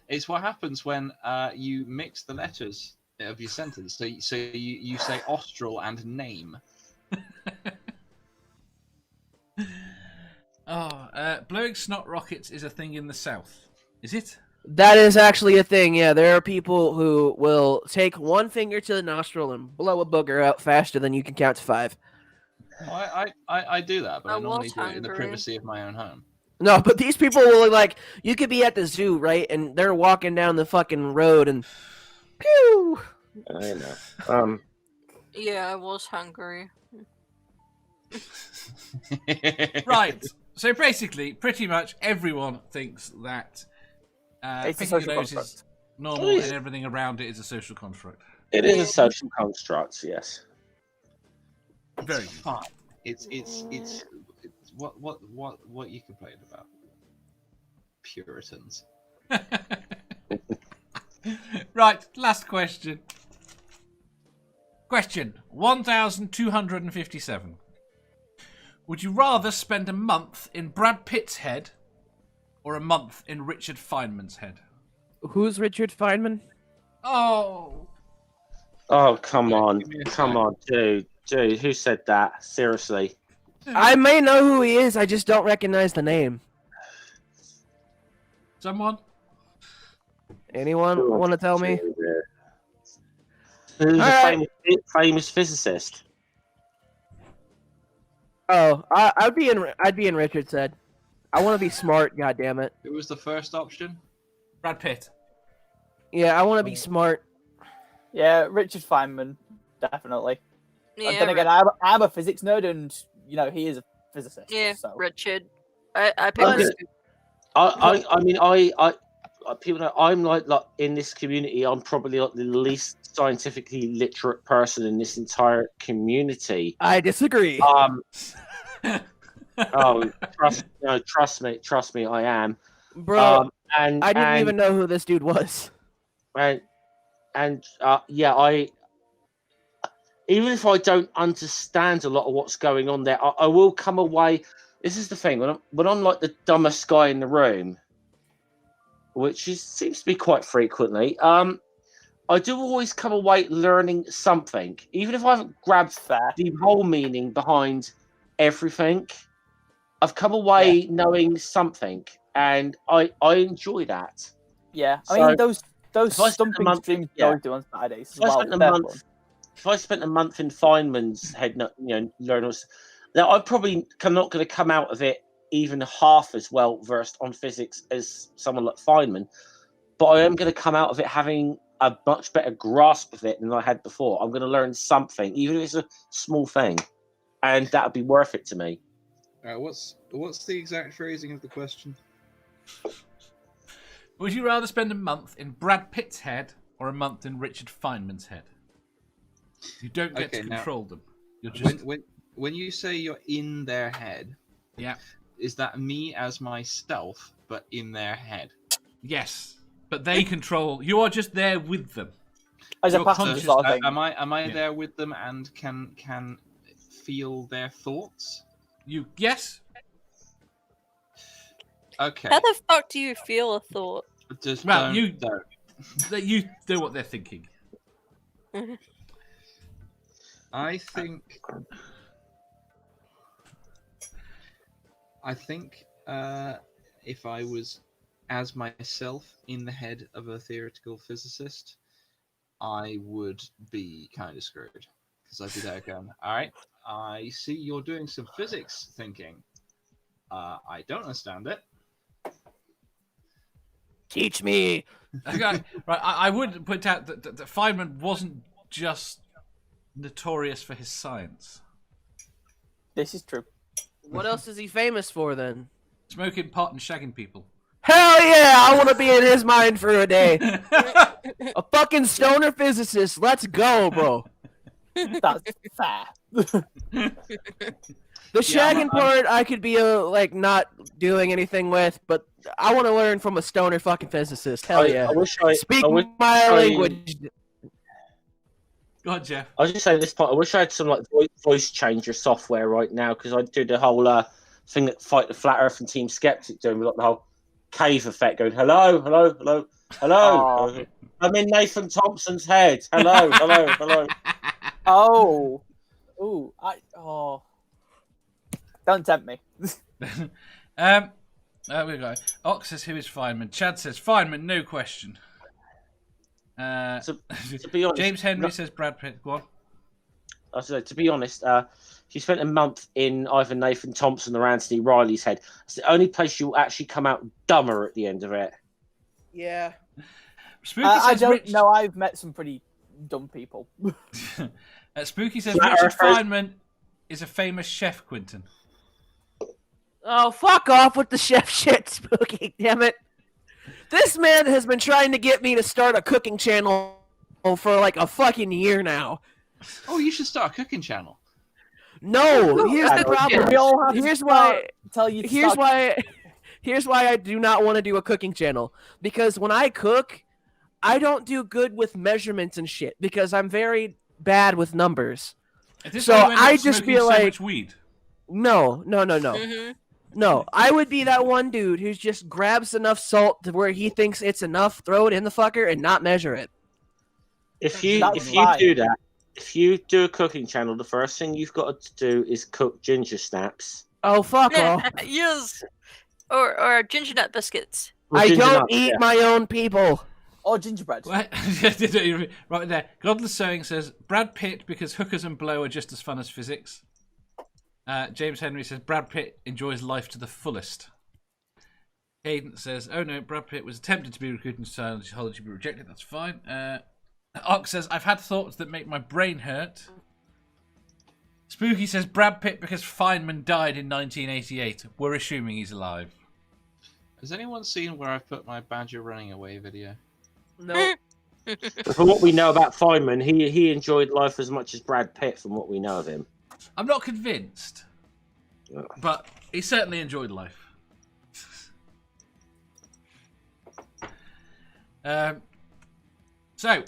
It's what happens when you mix the letters of your sentence. So you say nostril and name. Blowing snot rockets is a thing in the South. Is it? That is actually a thing, yeah. There are people who will take one finger to the nostril and blow a booger out faster than you can count to 5. I do that, but I normally was do it in the hungry. privacy of my own home. No, but these people will, like, you could be at the zoo, right? And they're walking down the fucking road and pew! I know. Yeah, I was hungry. Right. So basically, pretty much everyone thinks that It's a picking social your nose is construct. normal and everything around it is a social construct. It is a social construct, yes. Very good. Fine. It's what you complain about? Puritans. Right, last question. Question 1257. Would you rather spend a month in Brad Pitt's head or a month in Richard Feynman's head? Who's Richard Feynman? Oh, Come on, dude, who said that? Seriously. I may know who he is, I just don't recognize the name. someone? Anyone want to tell me? Who's Alright. a famous physicist? Oh, I'd be in Richard's head. I want to be smart, goddammit. Who was the first option? Brad Pitt. Yeah, I want to be smart. Yeah, Richard Feynman, definitely. Yeah, And then again, I'm a physics nerd, and he is a physicist. yeah, So. Richard. I picked Okay. this. I mean, people know I'm like in this community. I'm probably like the least scientifically literate person in this entire community. I disagree. Trust me, I am. Bro, And I didn't even know who this dude was. I even if I don't understand a lot of what's going on there, I will come away. This is the thing when I'm like the dumbest guy in the room, which seems to be quite frequently. I do always come away learning something, even if I haven't grabbed the whole meaning behind everything. I've come away knowing something, and I enjoy that. Yeah, I So, mean those if I spent a stumping month- streams yeah. don't do on Saturdays as If I well. spent a They're month, fun. if I spent a month in Feynman's head, learning, now I'm probably not going to come out of it even half as well versed on physics as someone like Feynman, but I am going to come out of it having a much better grasp of it than I had before. I'm going to learn something, even if it's a small thing, and that would be worth it to me. What's the exact phrasing of the question? Would you rather spend a month in Brad Pitt's head or a month in Richard Feynman's head? You don't get to control them. You're just... When you say you're in their head, yeah, is that me as myself, but in their head? Yes, but they control. You are just there with them. As a You're passenger conscious- sort of thing. Am I there with them and can feel their thoughts? Yes. Okay. How the fuck do you feel a thought? Just Well, don't. Let you do what they're thinking. I think if I was as myself in the head of a theoretical physicist, I would be kind of screwed. Because I'd be there going, all right, I see you're doing some physics thinking. I don't understand it. Teach me. Okay, right. I would point out that Feynman wasn't just notorious for his science. This is true. What else is he famous for then? Smoking pot and shagging people. Hell yeah! I want to be in his mind for a day. A fucking stoner physicist. Let's go, bro. That's fair. The shagging part, I could be like not doing anything with, but I want to learn from a stoner fucking physicist. Hell yeah! Speak my language. Go on, Jeff. I was just saying this part. I wish I had some like voice changer software right now because I do the whole thing that Fight the Flat Earth and Team Skeptic doing with like the whole cave effect going hello, hello, hello, hello. Oh. I'm in Nathan Thompson's head. Hello, hello, hello. Oh. Ooh. Don't tempt me. There we go. Ox says, who is Feynman? Chad says, Feynman, no question. To be honest, James Henry says, Brad Pitt. Go on. I was to be honest, she spent a month in either Nathan Thompson or Anthony Riley's head. It's the only place you'll actually come out dumber at the end of it. Yeah. Spooky I says, don't know. I've met some pretty dumb people. Spooky says, Richard Feynman is a famous chef, Quentin. Oh, fuck off with the chef shit, Spooky. Damn it. This man has been trying to get me to start a cooking channel for like a fucking year now. Oh, you should start a cooking channel. No, here's the problem. We all have Here's to why. tell you. To Here's start... why I do not want to do a cooking channel. Because when I cook, I don't do good with measurements and shit. Because I'm very bad with numbers. So I just feel like much weed. No. Mm-hmm. No, I would be that one dude who just grabs enough salt to where he thinks it's enough, throw it in the fucker, and not measure it. If you fine. do that, if you do a cooking channel, the first thing you've got to do is cook ginger snaps. Oh, fuck off. Yes. Or ginger nut biscuits. Or I ginger don't nuts, eat yeah. my own people. Or gingerbread. Right there. Godless Sewing says, Brad Pitt because hookers and blow are just as fun as physics. James Henry says, Brad Pitt enjoys life to the fullest. Hayden says, oh no, Brad Pitt was attempted to be recruited into Scientology but rejected. That's fine. Ox says, I've had thoughts that make my brain hurt. Spooky says, Brad Pitt because Feynman died in 1988. We're assuming he's alive. Has anyone seen where I've put my badger running away video? No. From what we know about Feynman, he enjoyed life as much as Brad Pitt from what we know of him. I'm not convinced, but he certainly enjoyed life. So,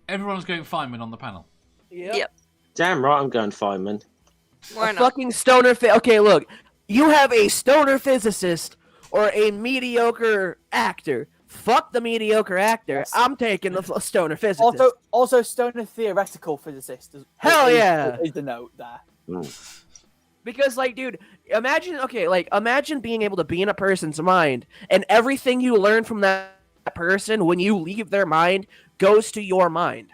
everyone's going Feynman on the panel. Yep. Damn right I'm going Feynman. Why A not? fucking stoner Okay, look. You have a stoner physicist or a mediocre actor. Fuck the mediocre actor. Yes. I'm taking the stoner physicist. Also, stoner theoretical physicist. Hell yeah. Is the note there. Because, like, dude, imagine being able to be in a person's mind, and everything you learn from that person when you leave their mind goes to your mind.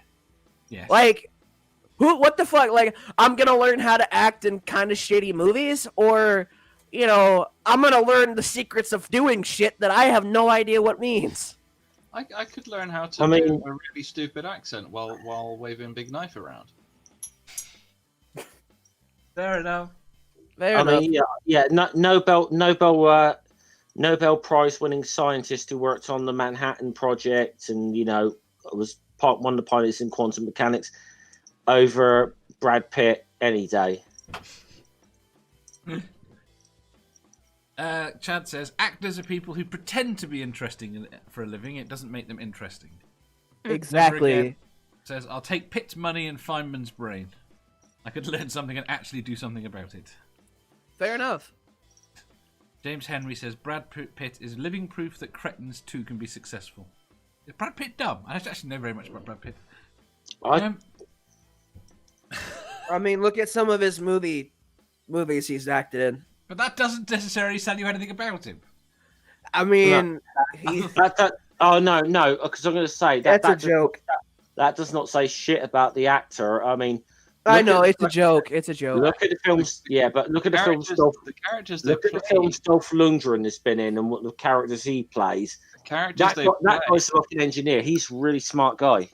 Yes. Like, what the fuck? Like, I'm gonna learn how to act in kind of shitty movies, or, you know, I'm gonna learn the secrets of doing shit that I have no idea what means. I could learn how to do a really stupid accent while waving Big Knife around. Fair enough. Nobel Prize winning scientist who worked on the Manhattan Project and, you know, was one of the pilots in quantum mechanics over Brad Pitt any day. Chad says, actors are people who pretend to be interesting for a living. It doesn't make them interesting. Exactly. Never again says, I'll take Pitt's money and Feynman's brain. I could learn something and actually do something about it. Fair enough. James Henry says, Brad Pitt is living proof that cretins too can be successful. Is Brad Pitt dumb? I don't actually know very much about Brad Pitt. I I mean, look at some of his movies he's acted in. But that doesn't necessarily tell you anything about him. I mean, oh no, because I'm going to say that's a joke. That does not say shit about the actor. I mean, I know it's a joke. It's a joke. Look at the films, yeah, but look at the films. The characters they Look at the play. films Dolph Lundgren has been in and what the characters he plays. Characters That guy's like an engineer. He's a really smart guy.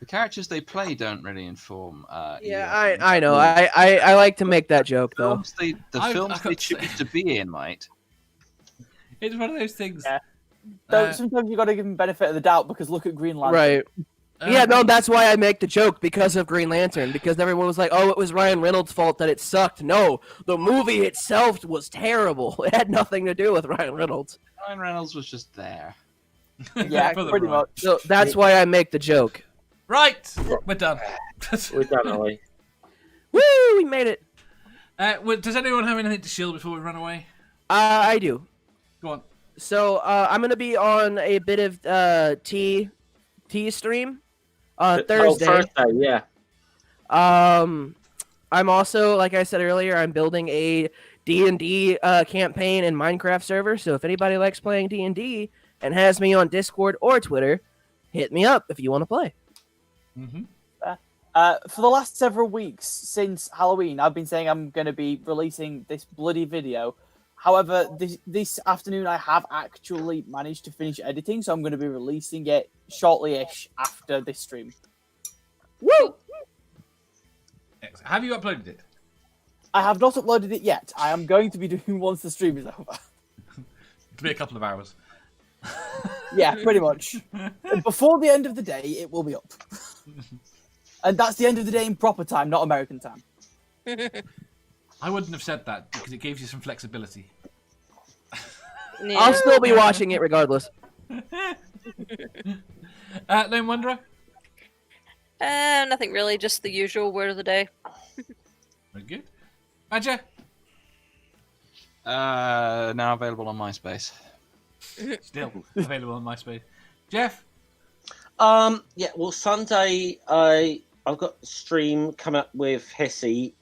The characters they play don't really inform. Yeah, I know. I like to make that joke though. The films they choose to be in, mate. It's one of those things. Yeah. Though sometimes you got to give him benefit of the doubt because look at Green Lantern. Right. Yeah, no, that's why I make the joke because of Green Lantern. Because everyone was like, "Oh, it was Ryan Reynolds' fault that it sucked." No, the movie itself was terrible. It had nothing to do with Ryan Reynolds. Ryan Reynolds was just there. Yeah, pretty much. So that's why I make the joke. Right, we're done. We're done, are we? Woo! We made it. Does anyone have anything to shield before we run away? I do. Go on. So I'm gonna be on a bit of tea stream Thursday. Thursday, yeah. I'm also, like I said earlier, I'm building a D&D campaign and Minecraft server. So if anybody likes playing D&D and has me on Discord or Twitter, hit me up if you want to play. Mm-hmm. For the last several weeks since Halloween, I've been saying I'm going to be releasing this bloody video. However, this afternoon I have actually managed to finish editing, so I'm going to be releasing it shortly-ish after this stream. Woo! Excellent. Have you uploaded it? I have not uploaded it yet. I am going to be doing once the stream is over. It'll be a couple of hours. Yeah, pretty much. Before the end of the day, it will be up. And that's the end of the day in proper time, not American time. I wouldn't have said that because it gives you some flexibility. Yeah. I'll still be watching it regardless. Lone Wanderer? Nothing really, just the usual word of the day. Very good. Badger? Now available on MySpace. Still available on MySpace. Jeff? Yeah, well, Sunday I've got a stream coming up with Hissy.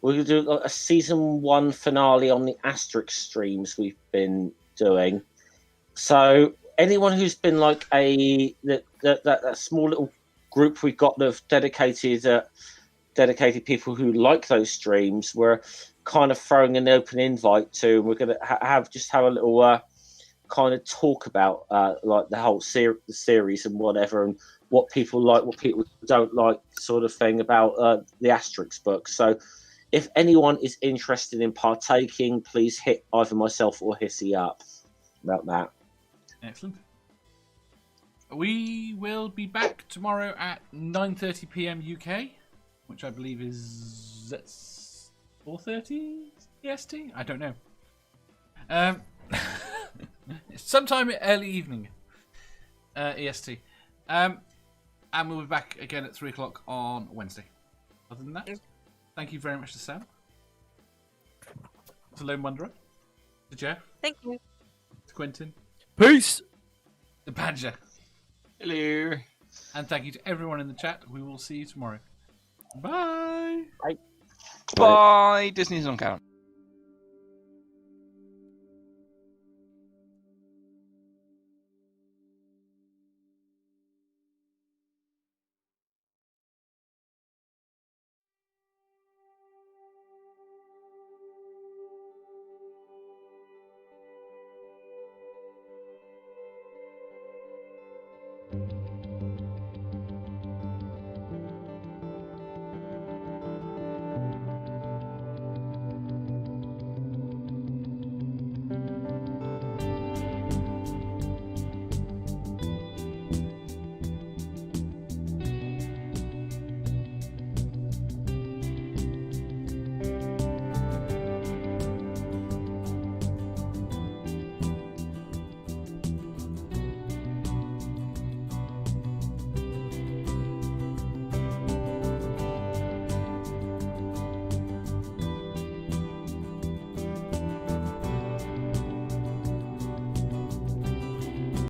We're going to do a season 1 finale on the Asterix streams we've been doing. So anyone who's been like that small little group we've got of dedicated people who like those streams, we're kind of throwing an open invite to. We're going to have a little kind of talk about like the whole series and whatever, and what people like, what people don't like, sort of thing about the Asterix books. So if anyone is interested in partaking, please hit either myself or Hissy up about that. Excellent. We will be back tomorrow at 9:30 p.m. UK, which I believe is 4:30 EST? I don't know. Sometime early evening EST. And we'll be back again at 3 o'clock on Wednesday. Other than that, thank you very much to Sam, to Lone Wanderer, to Jeff, Thank you. to Quentin, Peace! to Badger, Hello. and thank you to everyone in the chat. We will see you tomorrow. Bye! Bye. Disney's on count.